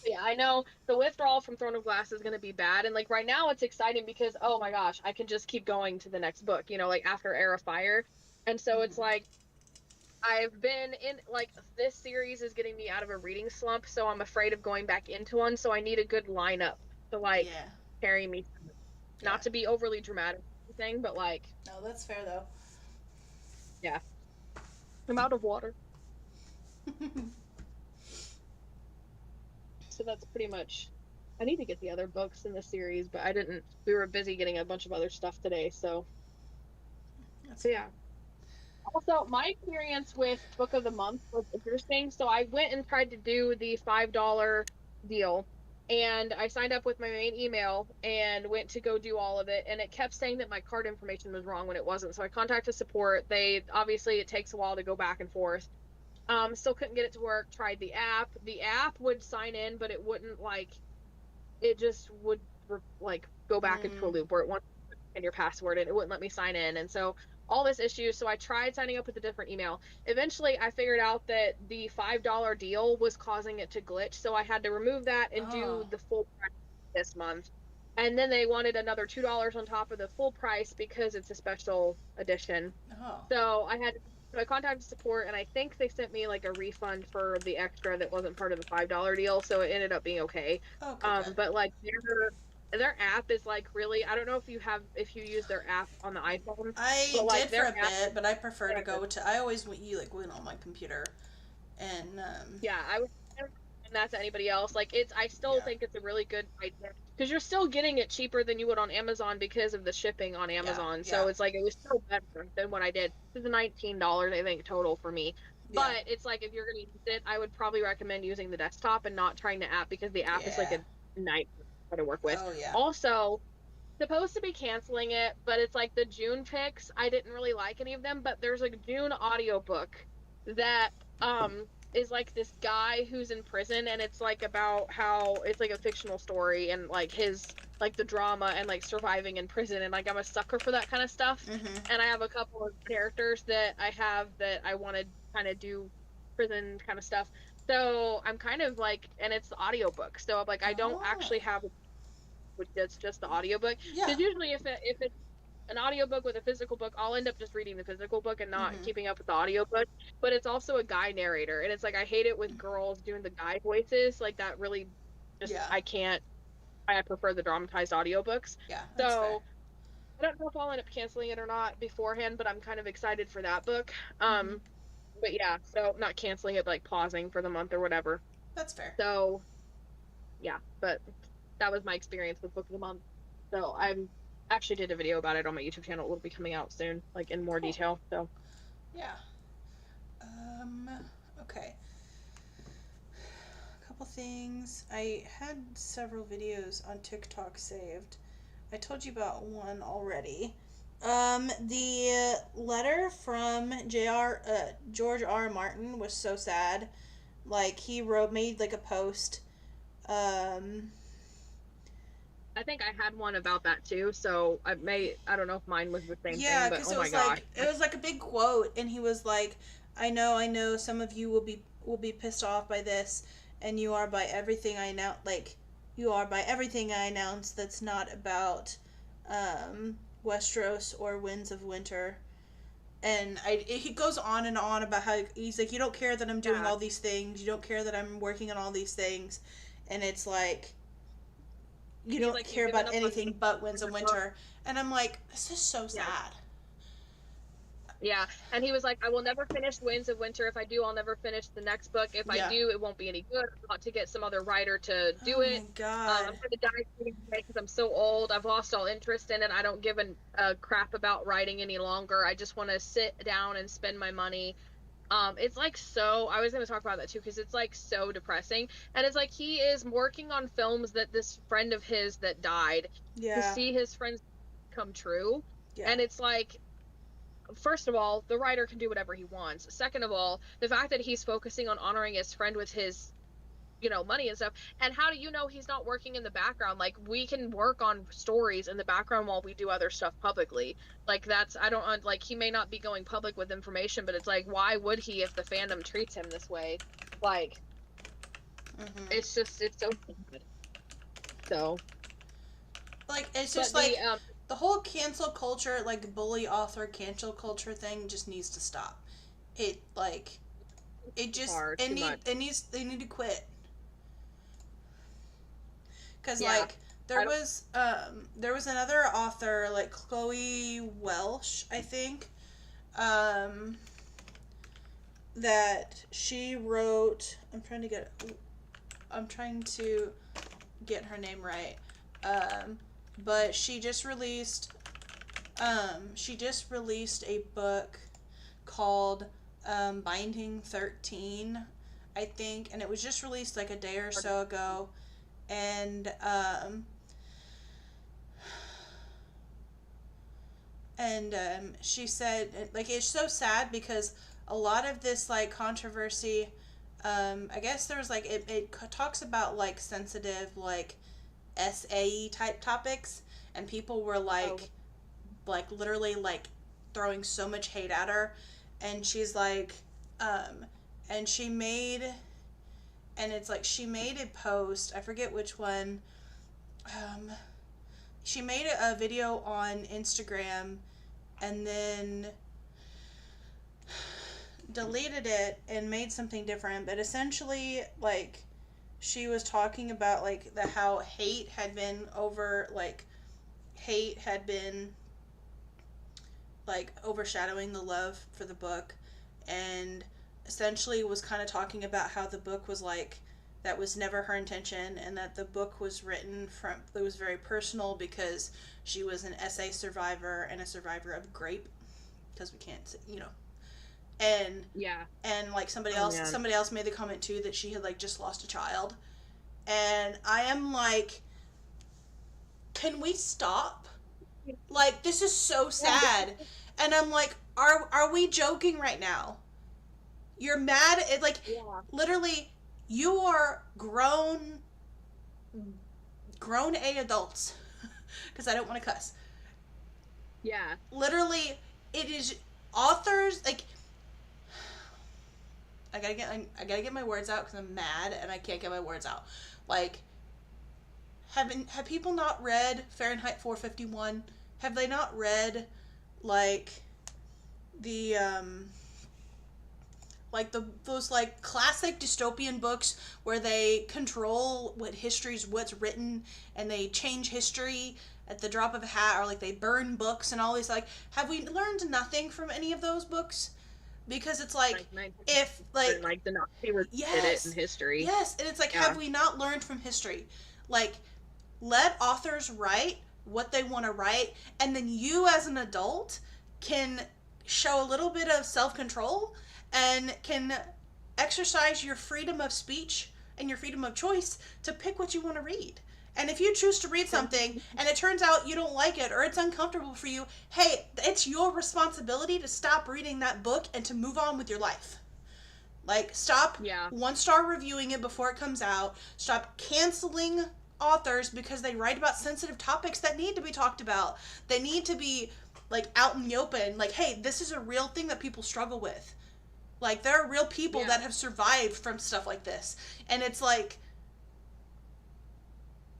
yeah, I know the withdrawal from Throne of Glass is going to be bad. And like right now it's exciting because, oh my gosh, I can just keep going to the next book, like after Air of Fire. And so it's like, I've been in, like, this series is getting me out of a reading slump. So I'm afraid of going back into one. So I need a good lineup to like carry me. Not to be overly dramatic or anything, but like. No, that's fair though. Yeah. I'm out of water. So that's pretty much. I need to get the other books in the series, but I didn't. We were busy getting a bunch of other stuff today, so yeah. Also, my experience with Book of the Month was interesting. So I went and tried to do the $5 deal, and I signed up with my main email and went to go do all of it, and it kept saying that my card information was wrong when it wasn't. So I contacted support. They obviously it takes a while to go back and forth. Still couldn't get it to work. Tried the app. The app would sign in, but it wouldn't it just would like go back into a loop where it wanted to put in your password and it wouldn't let me sign in. And so all this issue. So I tried signing up with a different email. Eventually I figured out that the $5 deal was causing it to glitch. So I had to remove that and do the full price this month. And then they wanted another $2 on top of the full price because it's a special edition. So I contacted support, and I think they sent me like a refund for the extra that wasn't part of the $5 deal, so it ended up being okay. But like their app is like really. I don't know if you use their app on the iPhone. I did for a bit, but I prefer to go to. I always went on my computer, and yeah, I would recommend that to anybody else. Like I still think it's a really good idea because you're still getting it cheaper than you would on Amazon because of the shipping on Amazon. So it's like it was still better than what I did. This is $19, I think, total for me. Yeah. But it's like if you're gonna use it, I would probably recommend using the desktop and not trying the app because the app is like Yeah. a nightmare to work with. Oh yeah. Also, supposed to be canceling it, but it's like the June picks. I didn't really like any of them, but there's like a June audiobook that is like this guy who's in prison, and it's like about how it's like a fictional story and like his like the drama and like surviving in prison, and like I'm a sucker for that kind of stuff. Mhm. And I have a couple of characters that I have that I want to kind of do prison kind of stuff. So I'm kind of like, and it's the audiobook. So I'm like, I don't Oh. actually have which is just the audiobook. Yeah. Because usually if it's an audiobook with a physical book, I'll end up just reading the physical book and not Mhm. keeping up with the audiobook. But it's also a guy narrator. And it's like I hate it with girls doing the guy voices. Like that really just Yeah. I can't I prefer the dramatized audiobooks. Yeah. That's fair. So I don't know if I'll end up canceling it or not beforehand, but I'm kind of excited for that book. Mhm. But yeah, so not canceling it, but like pausing for the month or whatever. That's fair. So yeah, but that was my experience with Book of the Month. So I'm actually did a video about it on my YouTube channel. It will be coming out soon, like in more Cool. detail. So Yeah. Um. Okay. A couple things. I had several videos on TikTok saved. I told you about one already. The letter from George R. Martin was so sad. Like he made like a post. Um, I think I had one about that too. So I don't know if mine was the same yeah, thing, but because oh my gosh. it was like a big quote, and he was like, I know, some of you will be pissed off by this, and you are by everything I now like, you are by everything I announce that's not about, Westeros or Winds of Winter. And he goes on and on about how he's like, you don't care that I'm doing Yeah. all these things, you don't care that I'm working on all these things, and it's like you And he's don't like, care you've given about up on anything but Winds of book. Winter, and I'm like, this is so Yeah. sad. Yeah. And he was like, I will never finish Winds of Winter. If I do, I'll never finish the next book. If I Yeah. do, it won't be any good. I want to get some other writer to do Oh my it. I'm god. going to die soon because I'm so old. I've lost all interest in it. I don't give a crap about writing any longer. I just want to sit down and spend my money. It's like so. I was going to talk about that too because it's like so depressing. And it's like he is working on films that this friend of his that died to Yeah. see his friends come true. Yeah. And it's like first of all, the writer can do whatever he wants. Second of all, the fact that he's focusing on honoring his friend with his, money and stuff. And how do you know he's not working in the background? Like we can work on stories in the background while we do other stuff publicly. Like that's I don't like he may not be going public with information, but it's like why would he if the fandom treats him this way? Like Mhm. it's so sad. So, Like it's just but the like the whole cancel culture, like bully author cancel culture thing, just needs to stop. It like it just hard too much. it needs they need to quit. Cause Yeah. like I don't there was another author like Chloe Welsh, I think, um, that she wrote. I'm trying to get her name right. But she just released a book called Binding 13, I think, and it was just released like a day or so ago. And she said like it's so sad because a lot of this like controversy, I guess there was like it talks about like sensitive like SAE type topics, and people were oh like literally like throwing so much hate at her, and she's like, um, and she made and it's like she made a post, I forget which one, um, she made a video on Instagram and then deleted it and made something different, but essentially like she was talking about like the how hate had been like overshadowing the love for the book, and essentially was kind of talking about how the book was like that was never her intention, and that the book was written from it was very personal because she was an SA survivor and a survivor of grape, because we can't, and Yeah. like somebody Oh else man. somebody else made the comment too that she had like just lost a child, and I am like, can we stop? Like, this is so sad. And I'm like, are we joking right now? You're mad at, like, Yeah. literally, you are grown A adults, because I don't want to cuss. Yeah. Literally, it is authors, like, I gotta get my words out because I'm mad and I can't get my words out. Like, have people not read Fahrenheit 451? Have they not read, like, the those like classic dystopian books where they control what's written, and they change history at the drop of a hat, or like they burn books and all these, like, have we learned nothing from any of those books? Because it's like, if like the Nazis did it in yes, history. yes, and it's like, Yeah. have we not learned from history? Like, let authors write what they want to write, and then you as an adult can show a little bit of self-control and can exercise your freedom of speech and your freedom of choice to pick what you want to read. And if you choose to read something and it turns out you don't like it or it's uncomfortable for you, hey, it's your responsibility to stop reading that book and to move on with your life. Like, stop 1-star reviewing it before it comes out. Stop canceling authors because they write about sensitive topics that need to be talked about. They need to be, like, out in the open. Like, hey, this is a real thing that people struggle with. Like, there are real people that have survived from stuff like this. And it's like,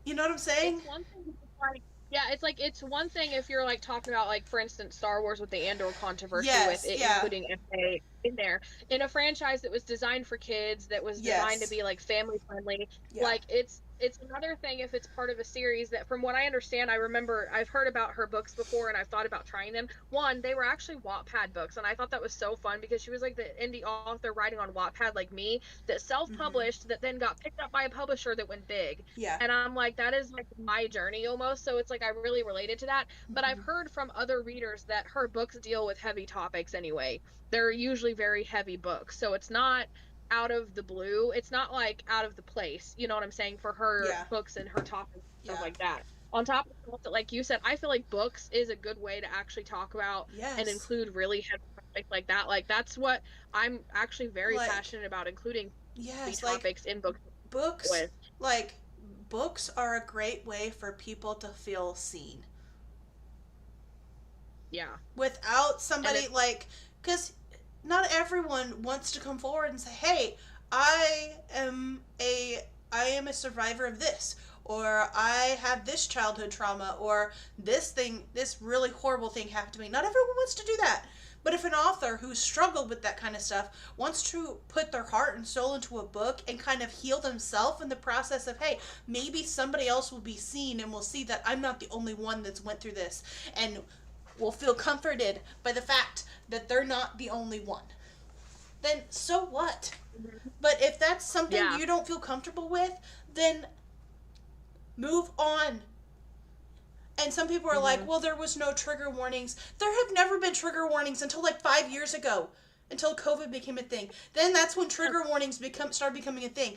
you know what I'm saying? It's one thing, like, yeah, it's one thing if you're like talking about, like, for instance, Star Wars with the Andor controversy, with it including FA in there, in a franchise that was designed for kids, that was designed to be like family friendly. Like, it's another thing if it's part of a series that, from what I understand, I remember I've heard about her books before and I've thought about trying them. One, they were actually Wattpad books, and I thought that was so fun because she was like the indie author writing on Wattpad like me, that self-published, that then got picked up by a publisher that went big. And I'm like, that is like my journey almost. So it's like I really related to that. But I've heard from other readers that her books deal with heavy topics anyway. They're usually very heavy books. So it's not out of the blue. It's not like out of the place, you know what I'm saying, for her books and her topics and stuff like that. On top of that, like you said, I feel like books is a good way to actually talk about and include really heavy topics like that. Like, that's what I'm actually very passionate about, including heavy topics in books. Books are a great way for people to feel seen. Yeah. Without somebody, like, because not everyone wants to come forward and say, hey, I am a survivor of this, or I have this childhood trauma, or this really horrible thing happened to me. Not everyone wants to do that. But if an author who's struggled with that kind of stuff wants to put their heart and soul into a book and kind of heal themselves in the process of, hey, maybe somebody else will be seen and will see that I'm not the only one that's went through this, and will feel comforted by the fact that they're not the only one, then so what? But if that's something you don't feel comfortable with, then move on. And some people are like, well, there was no trigger warnings. There have never been trigger warnings until like 5 years ago, until COVID became a thing. Then that's when trigger warnings started becoming a thing.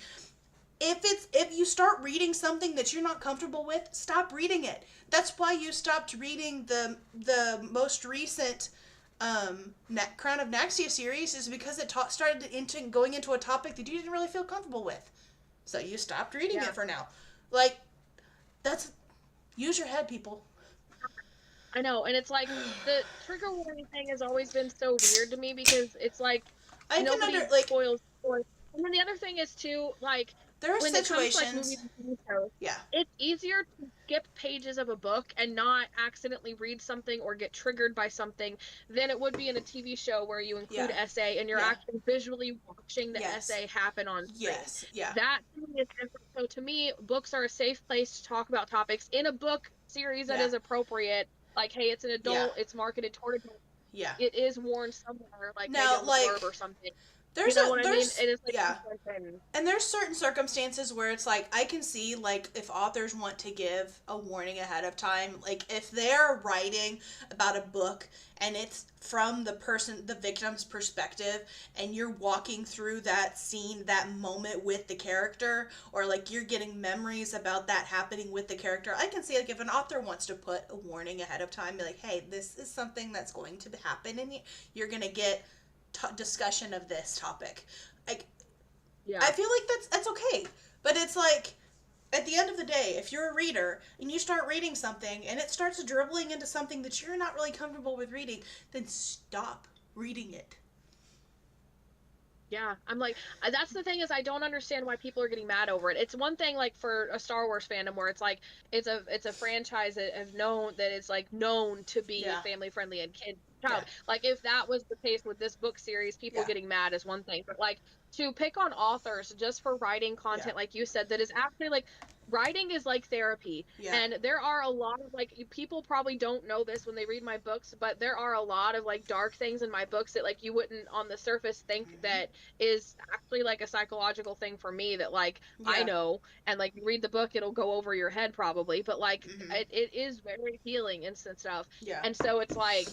If you start reading something that you're not comfortable with, stop reading it. That's why you stopped reading the most recent Crown of Naxia series, is because it started going into a topic that you didn't really feel comfortable with. So you stopped reading it for now. Like, use your head, people. I know, and it's like the trigger warning thing has always been so weird to me, because it's like nobody spoils. And then the other thing is too, like, there are when situations. It comes to, like, movies and TV shows, it's easier to skip pages of a book and not accidentally read something or get triggered by something than it would be in a TV show where you include essay and you're actually visually watching the essay happen on screen. That to me is different. So to me, books are a safe place to talk about topics in a book series that is appropriate. Like, hey, it's an adult, it's marketed toward adults. It is worn somewhere, like now, maybe on the blurb or something. You There's know a what I mean? there's It is like yeah. super thin. And there's certain circumstances where it's like I can see like if authors want to give a warning ahead of time, like if they're writing about a book and it's from the victim's perspective, and you're walking through that scene, that moment with the character, or like you're getting memories about that happening with the character. I can see like if an author wants to put a warning ahead of time, be like, hey, this is something that's going to happen, and you're gonna get discussion of this topic. Like Yeah. I feel like that's okay. But it's like at the end of the day, if you're a reader and you start reading something and it starts dribbling into something that you're not really comfortable with reading, then stop reading it. Yeah, I'm like, that's the thing is I don't understand why people are getting mad over it. It's one thing like for a Star Wars fandom where it's like it's a franchise that have known that it's like known to be Yeah. family friendly and kid Yeah. child. Like if that was the case with this book series, people Yeah. getting mad is one thing, but like to pick on authors just for writing Yeah. content like you said that is actually like writing is like therapy. Yeah. And there are a lot of like people probably don't know this when they read my books, but there are a lot of like dark things in my books that like you wouldn't on the surface think Mm-hmm. that is actually like a psychological thing for me that like I Yeah. know, and like you read the book it'll go over your head probably, but like Mm-hmm. it is very healing and stuff. Yeah. And so it's like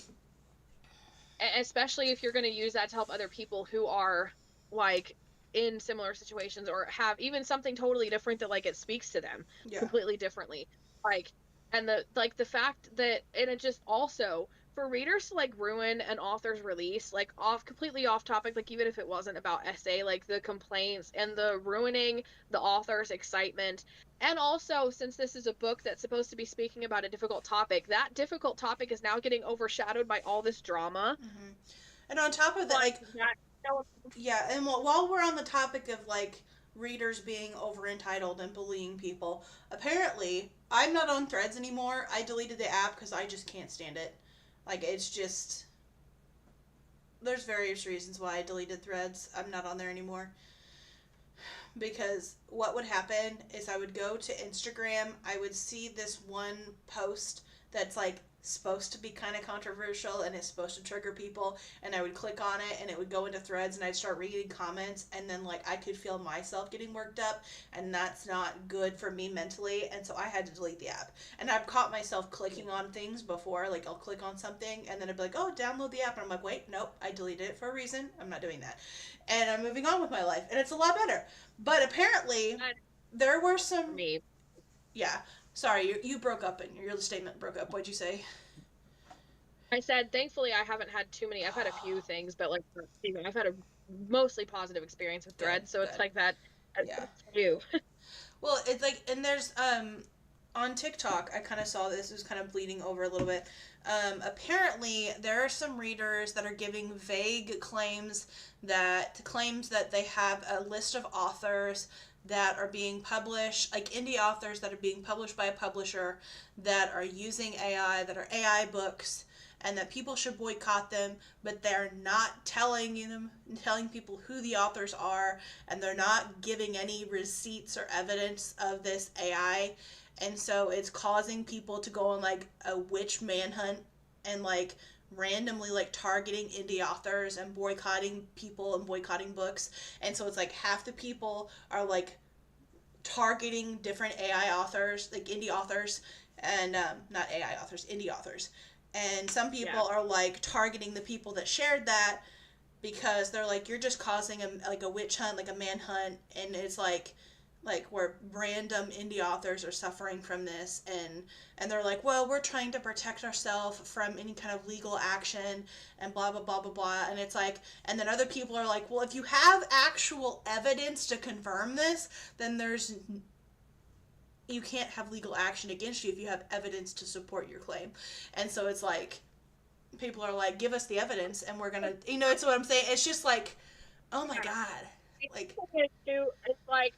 especially if you're going to use that to help other people who are like in similar situations or have even something totally different that like it speaks to them Yeah. completely differently, like and the fact that and it just also for readers to like ruin an author's release like off completely off topic, like even if it wasn't about essay, like the complaints and the ruining the author's excitement. And also, since this is a book that's supposed to be speaking about a difficult topic, that difficult topic is now getting overshadowed by all this drama. Mm-hmm. And on top of that, Like like that. yeah, and while we're on the topic of like readers being over entitled and bullying people, apparently I'm not on Threads anymore. I deleted the app because I just can't stand it. Like it's just there's various reasons why I deleted Threads. I'm not on there anymore because what would happen is I would go to Instagram, I would see this one post that's like supposed to be kind of controversial and it's supposed to trigger people, and I would click on it and it would go into Threads and I'd start reading comments, and then like I could feel myself getting worked up, and that's not good for me mentally, and so I had to delete the app. And I've caught myself clicking on things before, like I'll click on something and then I'd be like, oh, download the app, and I'm like, wait, nope, I deleted it for a reason, I'm not doing that, and I'm moving on with my life, and it's a lot better. But apparently, there were For some. me, Yeah. Sorry, you broke up and your statement broke up. What'd you say? I said thankfully I haven't had too many. I've had a few things, but like I've had a mostly positive experience with Good, Threads, so it's good. like that. Yeah. That's for you. Well, it's like, and there's on TikTok, I kind of saw this. It was kind of bleeding over a little bit. Apparently, there are some readers that are giving vague claims that they have a list of authors that are being published, like indie authors that are being published by a publisher that are using AI, that are AI books, and that people should boycott them, but they're not telling people who the authors are, and they're not giving any receipts or evidence of this AI. And so it's causing people to go on like a witch manhunt and like randomly like targeting indie authors and boycotting people and boycotting books. And so it's like half the people are like targeting different AI authors, like indie authors, and not AI authors, indie authors. And some people Yeah. are like targeting the people that shared that because they're like, you're just causing a witch hunt, like a manhunt, and it's like where random indie authors are suffering from this, and they're like, well, we're trying to protect ourselves from any kind of legal action and blah blah blah blah blah. And it's like, and then other people are like, well, if you have actual evidence to confirm this, then there's you can't have legal action against you if you have evidence to support your claim. And so it's like people are like, give us the evidence and we're gonna, it's what I'm saying. It's just like, oh my god, like It's like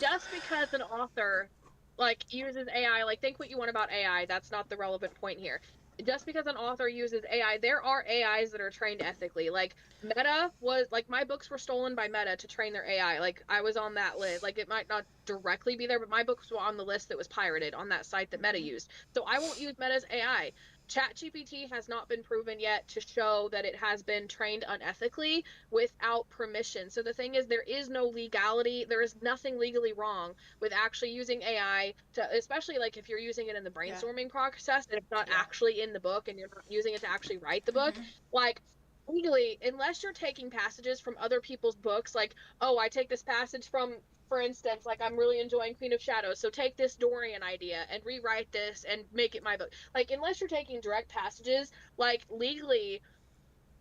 just because an author like uses AI, like think what you want about AI, that's not the relevant point here. Just because an author uses AI, there are AIs that are trained ethically. Like Meta was like my books were stolen by Meta to train their AI. Like I was on that list. Like it might not directly be there, but my books were on the list that was pirated on that site that Meta used. So I won't use Meta's AI. ChatGPT has not been proven yet to show that it has been trained unethically without permission. So the thing is, there is no legality. There is nothing legally wrong with actually using AI to, especially like if you're using it in the brainstorming process and it's not actually in the book and you're not using it to actually write the book. Like, legally, unless you're taking passages from other people's books, like, oh, I take this passage from, for instance, like, I'm really enjoying Queen of Shadows, so take this Dorian idea and rewrite this and make it my book. Like, unless you're taking direct passages, like, legally,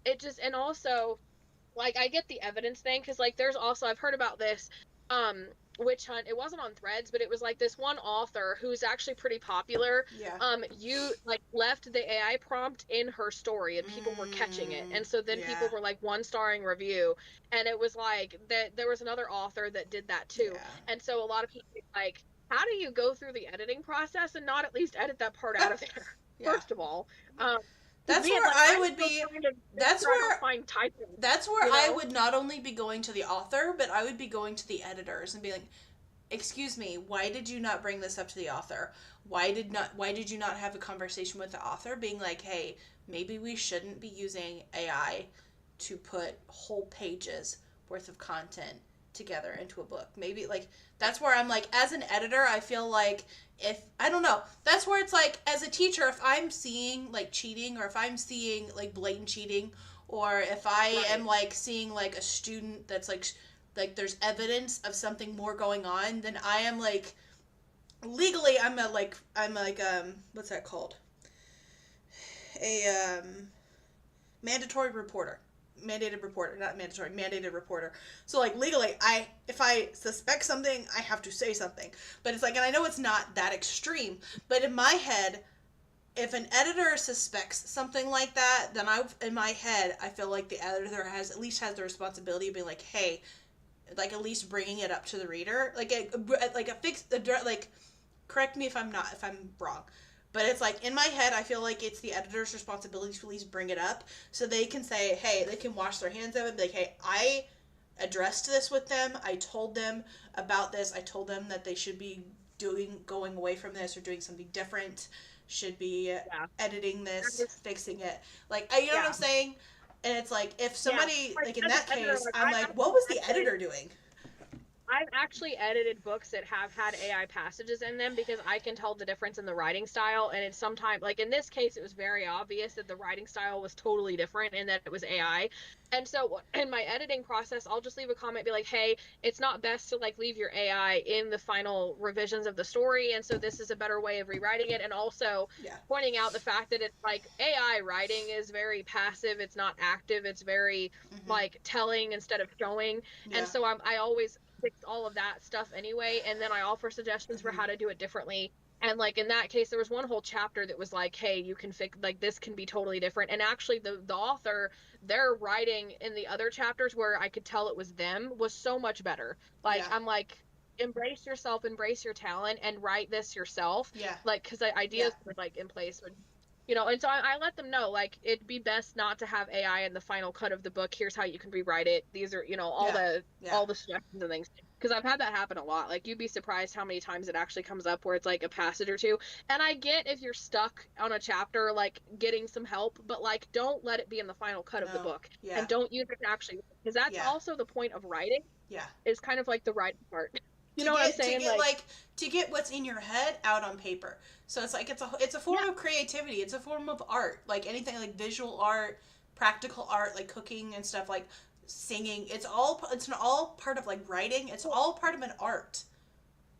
it just, and also, like, I get the evidence thing, because, like, there's also, I've heard about this, witch hunt. It wasn't on Threads, but it was like this one author who's actually pretty popular. You like left the AI prompt in her story and people were catching it. And so then people were like 1-starring review. And it was like that there was another author that did that too. And so a lot of people like, how do you go through the editing process and not at least edit that part out of there? First of all. That's where like, I would be. That's where you know? I would not only be going to the author, but I would be going to the editors and be like, "Excuse me, why did you not bring this up to the author? Why did you not have a conversation with the author, being like, hey, maybe we shouldn't be using AI to put whole pages worth of content together into a book? Maybe like that's where I'm like, as an editor, I feel like." If I don't know, that's where it's like, as a teacher, if I'm seeing like cheating, or if I'm seeing like blatant cheating, or if I am like seeing like a student that's like there's evidence of something more going on, then I am like, legally I'm like what's that called? A mandatory reporter. Mandated reporter. So like legally, if I suspect something, I have to say something. But it's like, and I know it's not that extreme, but in my head, if an editor suspects something like that, then in my head, I feel like the editor has the responsibility of being like, hey, like at least bringing it up to the reader, like a fixed, like, correct me if I'm wrong. But it's like, in my head, I feel like it's the editor's responsibility to at least bring it up so they can say, hey, they can wash their hands of it, be like, hey, I addressed this with them. I told them about this. I told them that they should be going away from this or doing something different, should be editing this, fixing it. Like, you know what I'm saying? And it's like, if somebody, like in that case, I'm like, what was the editor doing? I've actually edited books that have had AI passages in them because I can tell the difference in the writing style. And it's sometimes, like in this case, it was very obvious that the writing style was totally different and that it was AI. And so in my editing process, I'll just leave a comment, be like, hey, it's not best to like leave your AI in the final revisions of the story. And so this is a better way of rewriting it. And also pointing out the fact that it's like AI writing is very passive. It's not active. It's very like telling instead of showing. And so I always fix all of that stuff anyway, and then I offer suggestions for how to do it differently. And like in that case, there was one whole chapter that was like, hey, you can fix, like, this can be totally different. And actually the author, their writing in the other chapters where I could tell it was them was so much better. Like I'm like, embrace yourself, embrace your talent, and write this yourself. Like, because the ideas were like in place when, you know. And so I let them know, like, it'd be best not to have AI in the final cut of the book. Here's how you can rewrite it. These are, you know, all the suggestions and things. Because I've had that happen a lot. Like, you'd be surprised how many times it actually comes up where it's like a passage or two. And I get if you're stuck on a chapter, like getting some help, but like, don't let it be in the final cut of the book. And don't use it to actually, because that's also the point of writing. Is kind of like the writing part. You know what I'm saying? To get what's in your head out on paper. So it's like, it's a form of creativity. It's a form of art. Like anything, like visual art, practical art, like cooking and stuff, like singing. It's all part of like writing. It's all part of an art.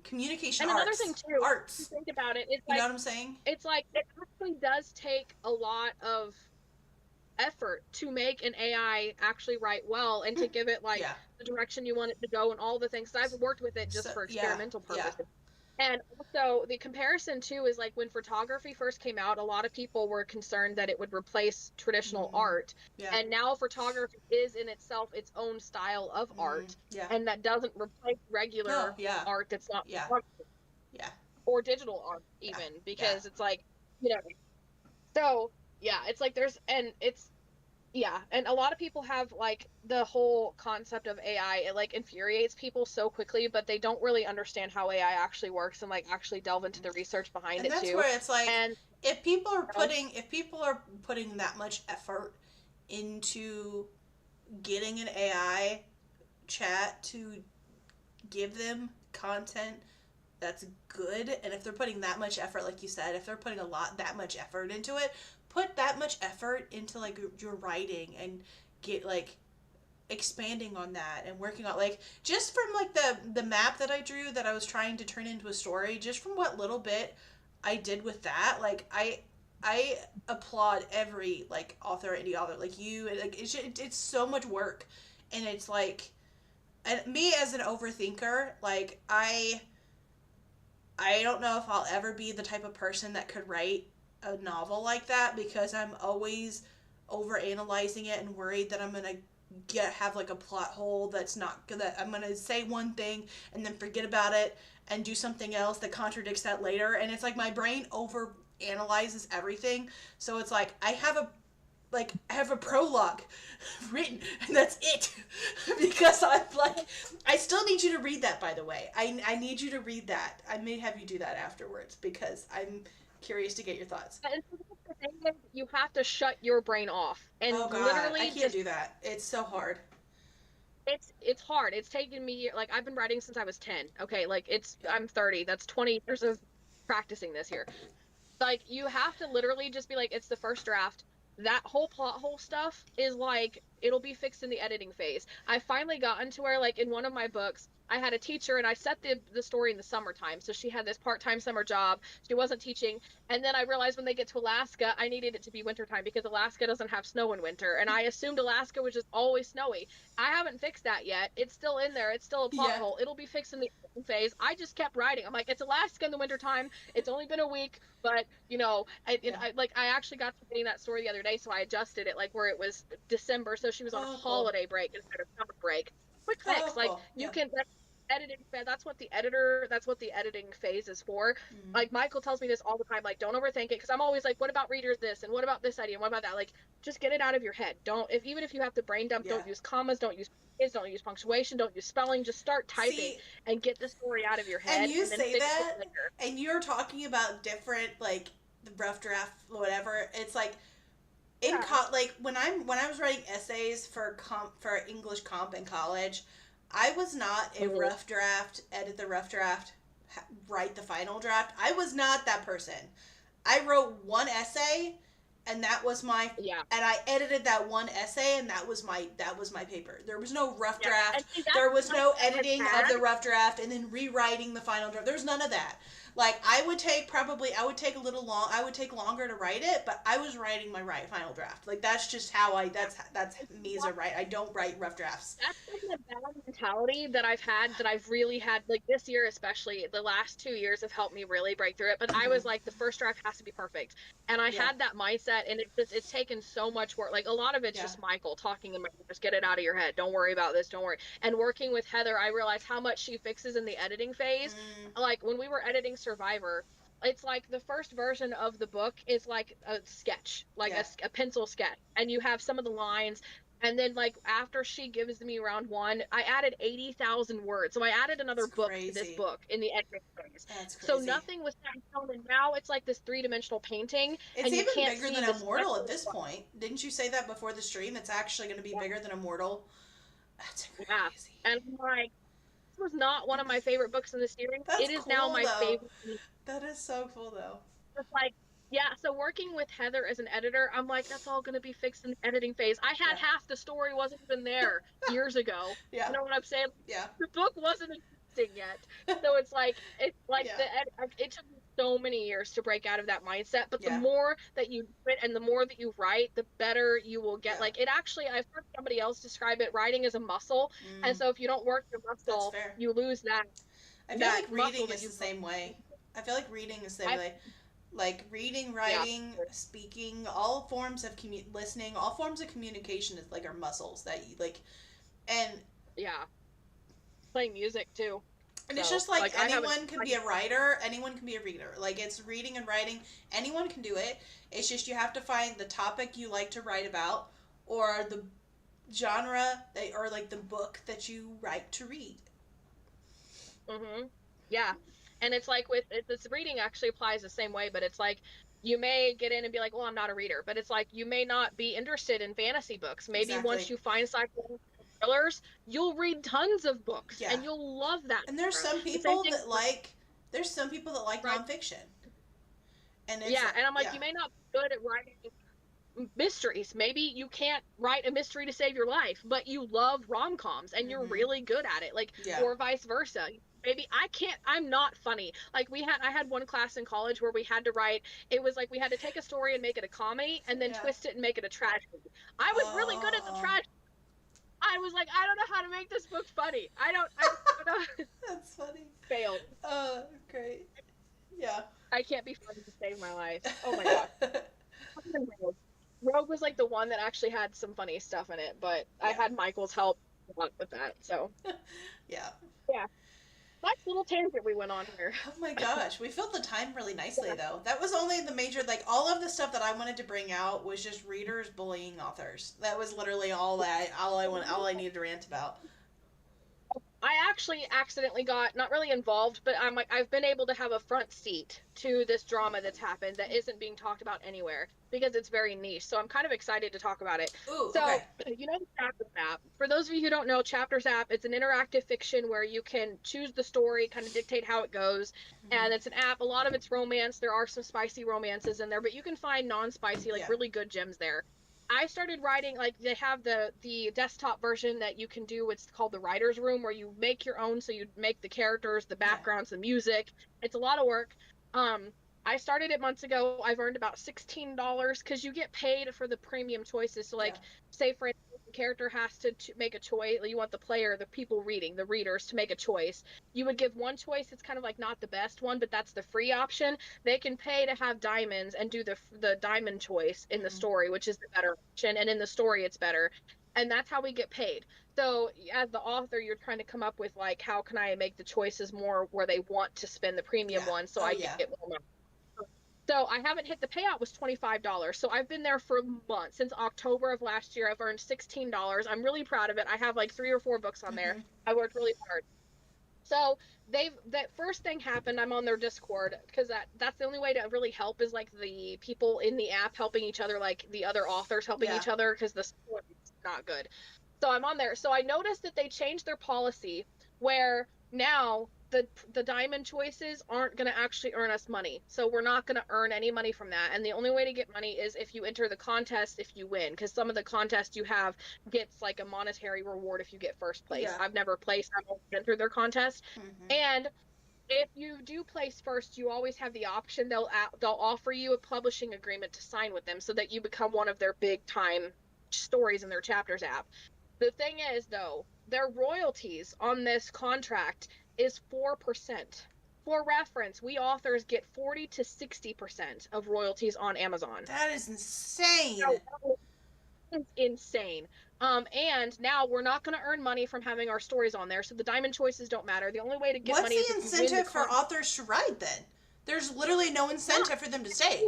Communication and arts. Another thing too, arts. To think about it, it's you like, know what I'm saying? It's like, it actually does take a lot of effort to make an AI actually write well and to give it like the direction you want it to go and all the things. I've worked with it just for experimental purposes. And also the comparison too is like when photography first came out, a lot of people were concerned that it would replace traditional art. And now photography is in itself its own style of art. And that doesn't replace regular art that's not photography. Or digital art even, because it's like, you know, so it's like it's Yeah, and a lot of people have like the whole concept of AI, it like infuriates people so quickly, but they don't really understand how AI actually works and like actually delve into the research behind And it that's too. where it's like, And if people are putting that much effort into getting an AI chat to give them content that's good, and if they're putting that much effort, like you said, if they're putting that much effort into it, put that much effort into like your writing, and get like expanding on that and working on, like, just from like the map that I drew that I was trying to turn into a story, just from what little bit I did with that, like, I applaud every like author, indie author like you. Like, it's so much work, and it's like, and me as an overthinker, like, I don't know if I'll ever be the type of person that could write a novel like that, because I'm always over analyzing it and worried that I'm gonna have like a plot hole, that I'm gonna say one thing and then forget about it and do something else that contradicts that later, and it's like my brain over analyzes everything. So it's like I have a prologue written, and that's it. Because I'm like, I still need you to read that, by the way. I need you to read that. I may have you do that afterwards, because I'm curious to get your thoughts. and the thing is, you have to shut your brain off Oh and God, I literally can't just do that. It's so hard. it's hard. It's taken me like I've been writing since I was 10. Okay, like it's Yeah. I'm 30. That's 20 years of practicing this here. Like you have to literally just be like, it's the first draft. That whole plot hole stuff is like it'll be fixed in the editing phase. I finally gotten to where like in one of my books, I had a teacher and I set the story in the summertime. So she had this part-time summer job. She wasn't teaching. And then I realized when they get to Alaska, I needed it to be wintertime because Alaska doesn't have snow in winter. And I assumed Alaska was just always snowy. I haven't fixed that yet. It's still in there. It's still a plot Yeah. hole. It'll be fixed in the editing phase. I just kept writing. I'm like, it's Alaska in the wintertime. It's only been a week, but Yeah. I actually got to reading that story the other day, so I adjusted it like where it was December, so she was on Oh, cool. holiday break instead of summer break. Quick Oh, fix, like cool. you Yeah. can editing. That's what the editing phase is for. Mm. Like Michael tells me this all the time, like don't overthink it, because I'm always like, what about readers this and what about this idea and what about that? Like just get it out of your head. Don't if even if you have to brain dump, Yeah. don't use commas, don't use periods, don't use punctuation, don't use spelling. Just start typing See, and get the story out of your and head, you and then say fix it that, later. and you're talking about different, like, the rough draft, whatever. It's like, Yeah. like when I was writing essays for English comp in college, I was not a Mhm. rough draft, edit the rough draft, write the final draft. I was not that person. I wrote one essay, and that was my Yeah. and I edited that one essay, and that was my paper. There was no rough Yeah. And draft. see, that's There the was no mindset editing I've of had. the rough draft and then rewriting the final draft. There's none of that. Like, I would take a little long I would take longer to write it, but I was writing my final draft. Like, that's just how that's me as a writer. I don't write rough drafts. That's like the bad mentality that I've had, that I've really had, like this year especially. The last 2 years have helped me really break through it. But I Hmm. was like, the first draft has to be perfect, and I Yeah. had that mindset, and it's taken so much work. Like a lot of it's Yeah. just Michael talking in my ear, just get it out of your head. Don't worry about this. Don't worry. And working with Heather, I realized how much she fixes in the editing phase. Mm, Like when we were editing Survivor. It's like the first version of the book is like a sketch, like yeah. a pencil sketch, and you have some of the lines, and then like after she gives me round one, I added 80,000 words. So I added It's another book to this crazy. book in the editing phase. That's So crazy. nothing was set in stone, and now it's like this three-dimensional painting, It's and you even can't bigger see than the sketch. Immortal at this point. Didn't you say that before the stream? It's actually going to be bigger than Immortal. That's Yeah. crazy. And I'm like, this was not one of my favorite books in the series. That's It is now cool my though. favorite. That is so cool though. Just like, yeah, so working with Heather as an editor, I'm like, that's all going to be fixed in the editing phase. I had Yeah. half the story wasn't even there years ago. Yeah. You know what I'm saying? Yeah. The book wasn't existing yet. So it's like Yeah. it took me so many years to break out of that mindset. But the Yeah. more that you do it and the more that you write, the better you will get. Yeah. Like it actually, I've heard somebody else describe it, writing as a muscle. And Mm, so if you don't work your that's muscle, fair. you lose I feel that like muscle reading that is the you've. same way. I feel like reading is the same I way. Like, reading, yeah. writing, speaking, all forms of listening, all forms of communication is like our muscles that you like, and Yeah, playing music too. it's So, just like like, I haven't. anyone can be a writer, anyone can be a reader. Like, it's reading and writing, anyone can do it. It's just you have to find the topic you like to write about, or the genre that, or like the book that you write to read. Mm-hmm. Yeah. And it's like with this reading actually applies the same way, but it's like you may get in and be like, well, I'm not a reader, but it's like you may not be interested in fantasy books. Maybe once Exactly. you find psychological thrillers, you'll read tons of books Yeah. and you'll love that And there's genre. some The same people thing that with like there's some people that like right. nonfiction. And it's Yeah, like, and I'm like, yeah. you may not be good at writing mysteries. Maybe you can't write a mystery to save your life, but you love rom-coms and you're Mhm. really good at it. Like, Yeah. or vice versa. Maybe I can't, I'm not funny. Like I had one class in college where we had to write, it was like we had to take a story and make it a comedy and then Yeah. twist it and make it a tragedy. I was really good at the Oh, tragedy. I was like, I don't know how to make this book funny. I don't know. that's funny. Failed. Great. Yeah. I can't be funny to save my life. Oh my god. Rogue was like the one that actually had some funny stuff in it, but I Yeah. had Michael's help a lot with that. So Yeah. yeah, nice little tangent we went on here. Oh my gosh, we filled the time really nicely though. That was only the major, like all of the stuff that I wanted to bring out was just readers bullying authors. That was literally all I needed to rant about. I actually accidentally got not really involved, but I'm like I've been able to have a front seat to this drama that's happened that isn't being talked about anywhere because it's very niche. So I'm kind of excited to talk about it. Ooh, So okay. you know the Chapters app. For those of you who don't know, Chapters app, it's an interactive fiction where you can choose the story, kind of dictate how it goes, and it's an app. A lot of it's romance. There are some spicy romances in there, but you can find non-spicy, like Yeah. really good gems there. I started writing like they have the desktop version that you can do what's called the writer's room where you make your own, so you make the characters, the Yeah. backgrounds, the music. It's a lot of work. I started it months ago. I've earned about $16 because you get paid for the premium choices. So like Yeah. say for instance, the character has to make a choice. You want the player, the people reading, the readers to make a choice. You would give one choice. It's kind of like not the best one, but that's the free option. They can pay to have diamonds and do the diamond choice in the Mm-hmm. story, which is the better option. And in the story, it's better. And that's how we get paid. So as the author, you're trying to come up with like, how can I make the choices more where they want to spend the premium Yeah. one so Oh I yeah. get more money. So I haven't hit the payout was $25. So I've been there for months. Since October of last year, I've earned $16. I'm really proud of it. I have like 3 or 4 books on there. Mm-hmm. I worked really hard. So that first thing happened. I'm on their Discord because that's the only way to really help is like the people in the app helping each other, like the other authors helping Yeah. each other because the support is not good. So I'm on there. So I noticed that they changed their policy where now the diamond choices aren't going to actually earn us money. So we're not going to earn any money from that. And the only way to get money is if you enter the contest if you win, because some of the contests you have gets like a monetary reward if you get first place. Yeah. I've never placed, I've only entered their contest. Mm-hmm. And if you do place first, you always have the option they'll offer you a publishing agreement to sign with them so that you become one of their big time stories in their chapters app. The thing is, though, their royalties on this contract is 4%. For reference, we authors get 40 to 60% of royalties on Amazon. That is insane. So, it's insane. And now we're not going to earn money from having our stories on there, so the diamond choices don't matter. The only way to get What's money is the if you win the incentive for authors to write then? There's literally no incentive for them to stay.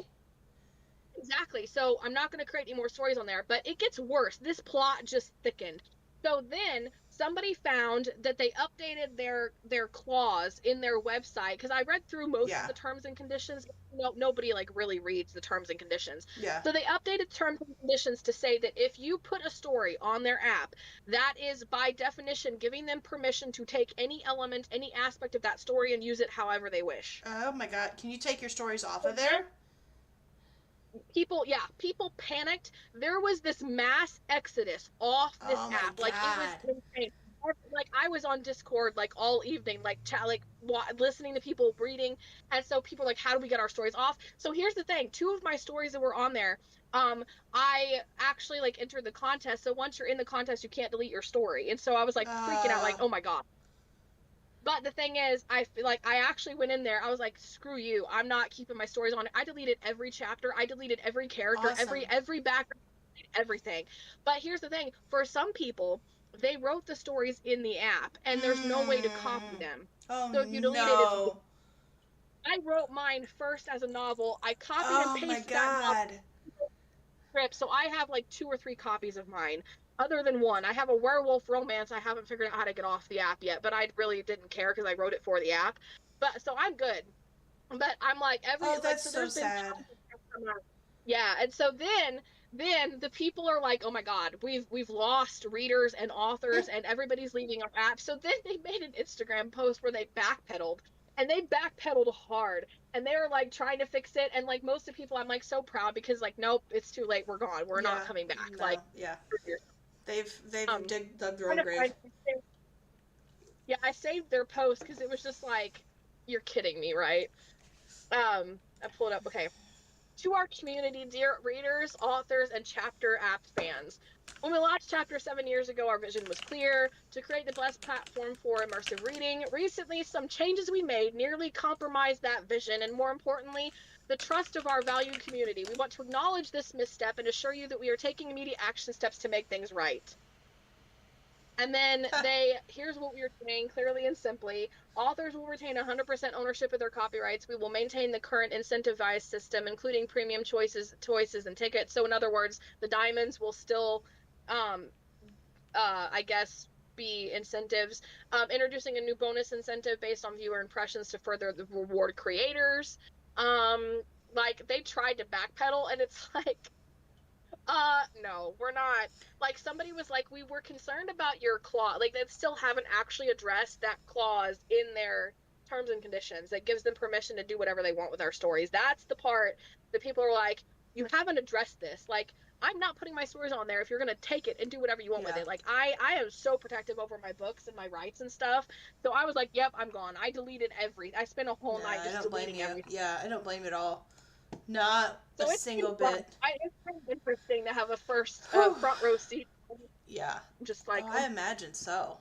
Exactly. So I'm not going to create any more stories on there, but it gets worse. This plot just thickened. So then somebody found that they updated their clause in their website because I read through most of Yeah. the terms and conditions. Nobody like really reads the terms and conditions. Yeah. So they updated terms and conditions to say that if you put a story on their app, that is by definition giving them permission to take any element, any aspect of that story and use it however they wish. Oh my god. Can you take your stories off of there? People panicked. There was this mass exodus off this Oh my app. Like it was god. insane. Like I was on Discord like all evening, like listening to people reading, and so people were like, how do we get our stories off? So here's the thing: 2 of my stories that were on there, I actually like entered the contest. So once you're in the contest, you can't delete your story, and so I was like freaking out, like, oh my god. But the thing is, I feel like I actually went in there. I was like, "Screw you! I'm not keeping my stories on it." I deleted every chapter. I deleted every character, Awesome. every background, everything. But here's the thing: for some people, they wrote the stories in the app, and there's no way to copy them. Oh So if you delete no. I wrote mine first as a novel. I copied and Oh my pasted that novel. god. script. So I have like 2 or 3 copies of mine. Other than one, I have a werewolf romance. I haven't figured out how to get off the app yet, but I really didn't care because I wrote it for the app. But so I'm good. But I'm like Oh, that's so so there's been sad. challenges that come out. Yeah, and so then the people are like, oh my God, we've lost readers and authors and everybody's leaving our app. So then they made an Instagram post where they backpedaled, and they backpedaled hard, and they're like trying to fix it. And like most of the people, I'm like so proud because like, nope, it's too late, we're gone, we're not Yeah, coming back. no, Like, yeah. They've um, dug their trying own to grave. find, yeah, I saved their post because it was just like, you're kidding me, right? I pulled it up. Okay. To our community, dear readers, authors, and chapter app fans. When we launched Chapter 7 years ago, our vision was clear: to create the best platform for immersive reading. Recently, some changes we made nearly compromised that vision, and more importantly, the trust of our valued community. We want to acknowledge this misstep and assure you that we are taking immediate action steps to make things right. And then here's what we are saying clearly and simply: authors will retain 100% ownership of their copyrights. We will maintain the current incentivized system, including premium choices, and tickets. So in other words, the diamonds will still, um, I guess, be incentives. Introducing a new bonus incentive based on viewer impressions to further the reward creators. Um, like they tried to backpedal, and it's like, no, we're not. Like somebody was like, we were concerned about your clause. Like they still haven't actually addressed that clause in their terms and conditions that gives them permission to do whatever they want with our stories. That's the part that people are like, you haven't addressed this. Like, I'm not putting my stories on there if you're gonna take it and do whatever you want with Yeah. it. Like I am so protective over my books and my rights and stuff. So I was like, yep, I'm gone. I deleted I spent a whole No, night I just don't blame deleting you. everything. Yeah, I don't blame you at all. Not a So it's been single fun. bit. It's been interesting to have a first Whew. front row seat. Yeah. Just Oh, like, I imagine so.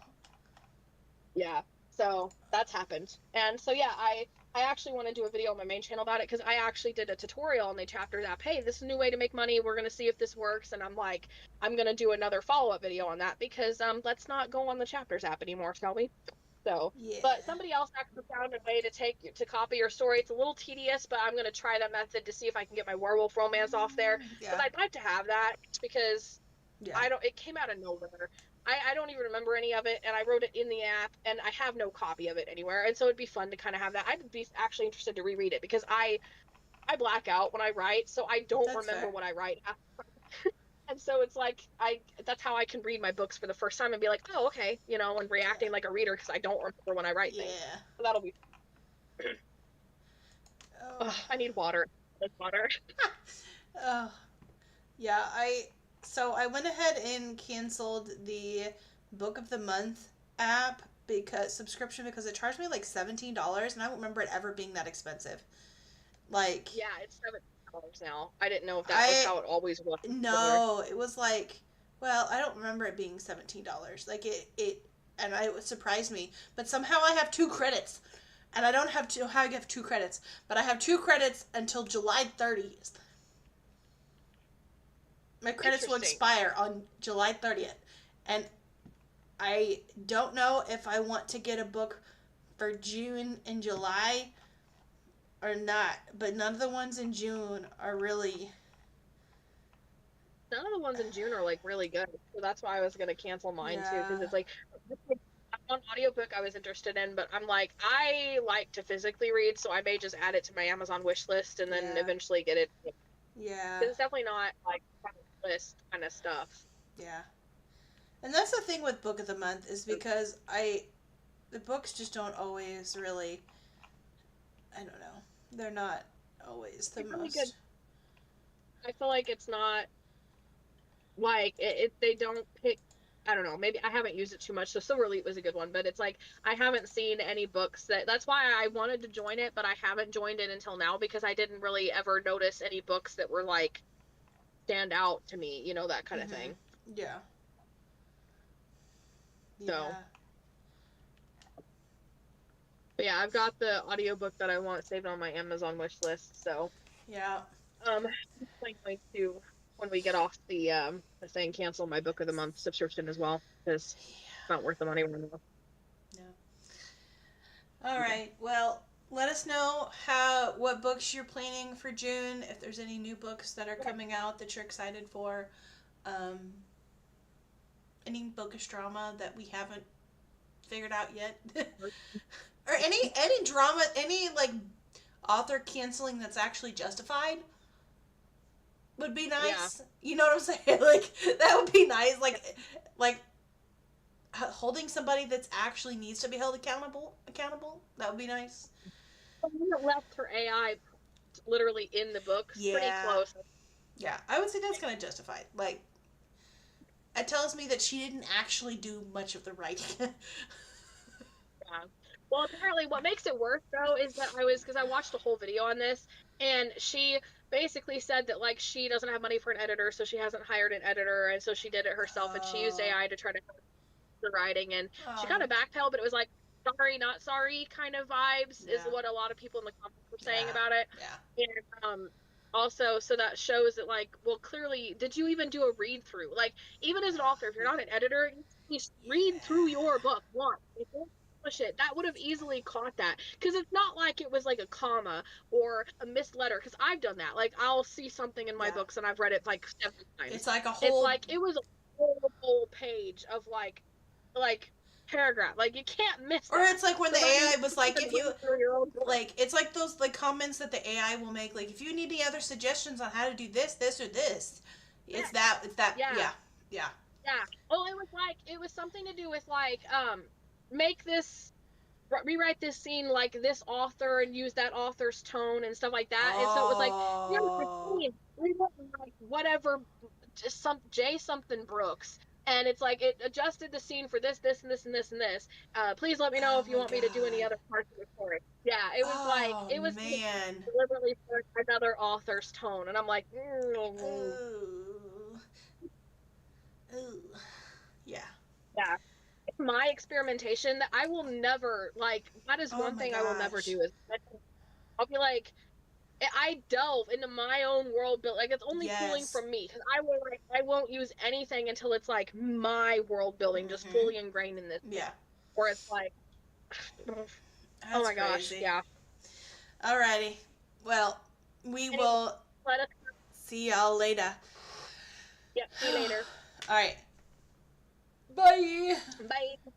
yeah. So that's happened. And so yeah, I actually want to do a video on my main channel about it because I actually did a tutorial on the chapter app. Hey, this is a new way to make money. We're gonna see if this works. And I'm like, I'm gonna do another follow-up video on that because let's not go on the chapters app anymore, shall we? So, Yeah. but somebody else actually found a way to copy your story. It's a little tedious, but I'm gonna try that method to see if I can get my werewolf romance off there because Yeah. I'd like to have that because Yeah. it came out of nowhere. I don't even remember any of it, and I wrote it in the app, and I have no copy of it anywhere. And so it'd be fun to kind of have that. I'd be actually interested to reread it because I black out when I write, so I don't That's remember fair. what I write. And so it's like that's how I can read my books for the first time and be like, oh, okay, and Yeah. reacting like a reader because I don't remember when I write things. Yeah. So that'll be. Oh. Ugh, I need water. Water. Oh. Yeah, I went ahead and canceled the Book of the Month app because subscription because it charged me like $17 and I don't remember it ever being that expensive. Like Yeah, it's $7 now. I didn't know if that was I how it always was. no, it was like well, I don't remember it being $17. Like it surprised me, but somehow I have 2 credits. And I don't have two how I have 2 credits, but I have 2 credits until July 30th. My credits will Interesting. expire on July 30th. And I don't know if I want to get a book for June and July or not, but none of the ones in June are really. None of the ones in June are like really good. So that's why I was gonna cancel mine too, because Yeah. it's like one audiobook I was interested in, but I'm like, I like to physically read, so I may just add it to my Amazon wish list and then Yeah. eventually get it. Yeah. Because it's definitely not like list kind of stuff. Yeah. And that's the thing with Book of the Month is because the books just don't always really, I don't know. They're not always the It's really good. most. I feel like it's not like they don't pick. I don't know. Maybe I haven't used it too much. So Silver Elite was a good one, but it's like I haven't seen any books that's why I wanted to join it, but I haven't joined it until now because I didn't really ever notice any books that were like stand out to me, that kind of thing. Yeah. So, Yeah. but yeah, I've got the audiobook that I want saved on my Amazon wish list. So, Yeah. I'm going to when we get off the thing, cancel my Book of the Month subscription as well because it's not worth the money right now. Yeah. All right. Well, let us know what books you're planning for June. If there's any new books that are coming out that you're excited for, um, any bookish drama that we haven't figured out yet, or any drama, any like author canceling that's actually justified would be nice. Yeah. You know what I'm saying? Like that would be nice. Like holding somebody that's actually needs to be held accountable. That would be nice. Someone left her AI literally in the books. Pretty Yeah. close. Yeah, I would say that's kind of justified. Like, it tells me that she didn't actually do much of the writing. Yeah. Well, apparently, what makes it worse though is that because I watched a whole video on this, and she basically said that like she doesn't have money for an editor, so she hasn't hired an editor, and so she did it herself, and she used Oh. AI to try to help the writing, and she kind Oh. of backpedaled, but it was like sorry, not sorry kind of vibes is Yeah. what a lot of people in the comments were saying Yeah. about it. Yeah. And also, so that shows that like, well, clearly, did you even do a read through? Like, even as an author, if you're not an editor, you just read through your book once. Push it. That would have easily caught that, because it's not like it was like a comma or a missed letter. Because I've done that. Like, I'll see something in my Yeah. books and I've read it like 7 times. It's like a It's whole. like it was a whole page of like paragraph. Like, you can't miss Or that. it's like when So the that AI means was like, if you read through your own book. like, it's like those like comments that the AI will make, like, if you need any other suggestions on how to do this, this, or this, it's that. It's that. Yeah. Yeah. Yeah. Yeah. Oh, it was something to do with like make this rewrite this scene like this author and use that author's tone and stuff like that. And so it was like, here's the Oh. scene. We want like whatever, just some J something Brooks. And it's like it adjusted the scene for this, this, and this, and this, and this. Please let me know Oh if you my want me to do any God. other parts of the story. Yeah, it was like Oh it was man. deliberately for another author's tone, and I'm like, Ooh. Ooh. Yeah. yeah. My experimentation that I will never like. That is Oh one my thing I will never gosh. do. Is I'll be like, I delve into my own world build. Like, it's only pulling Yes. from me, because I won't use anything until it's like my world building just Mm-hmm. fully ingrained in this. Yeah. Or it's like, That's oh my gosh, crazy. yeah. Alrighty. Well, we Anyway, will let us. see y'all later. Yep. See you later. Alright. Bye. Bye.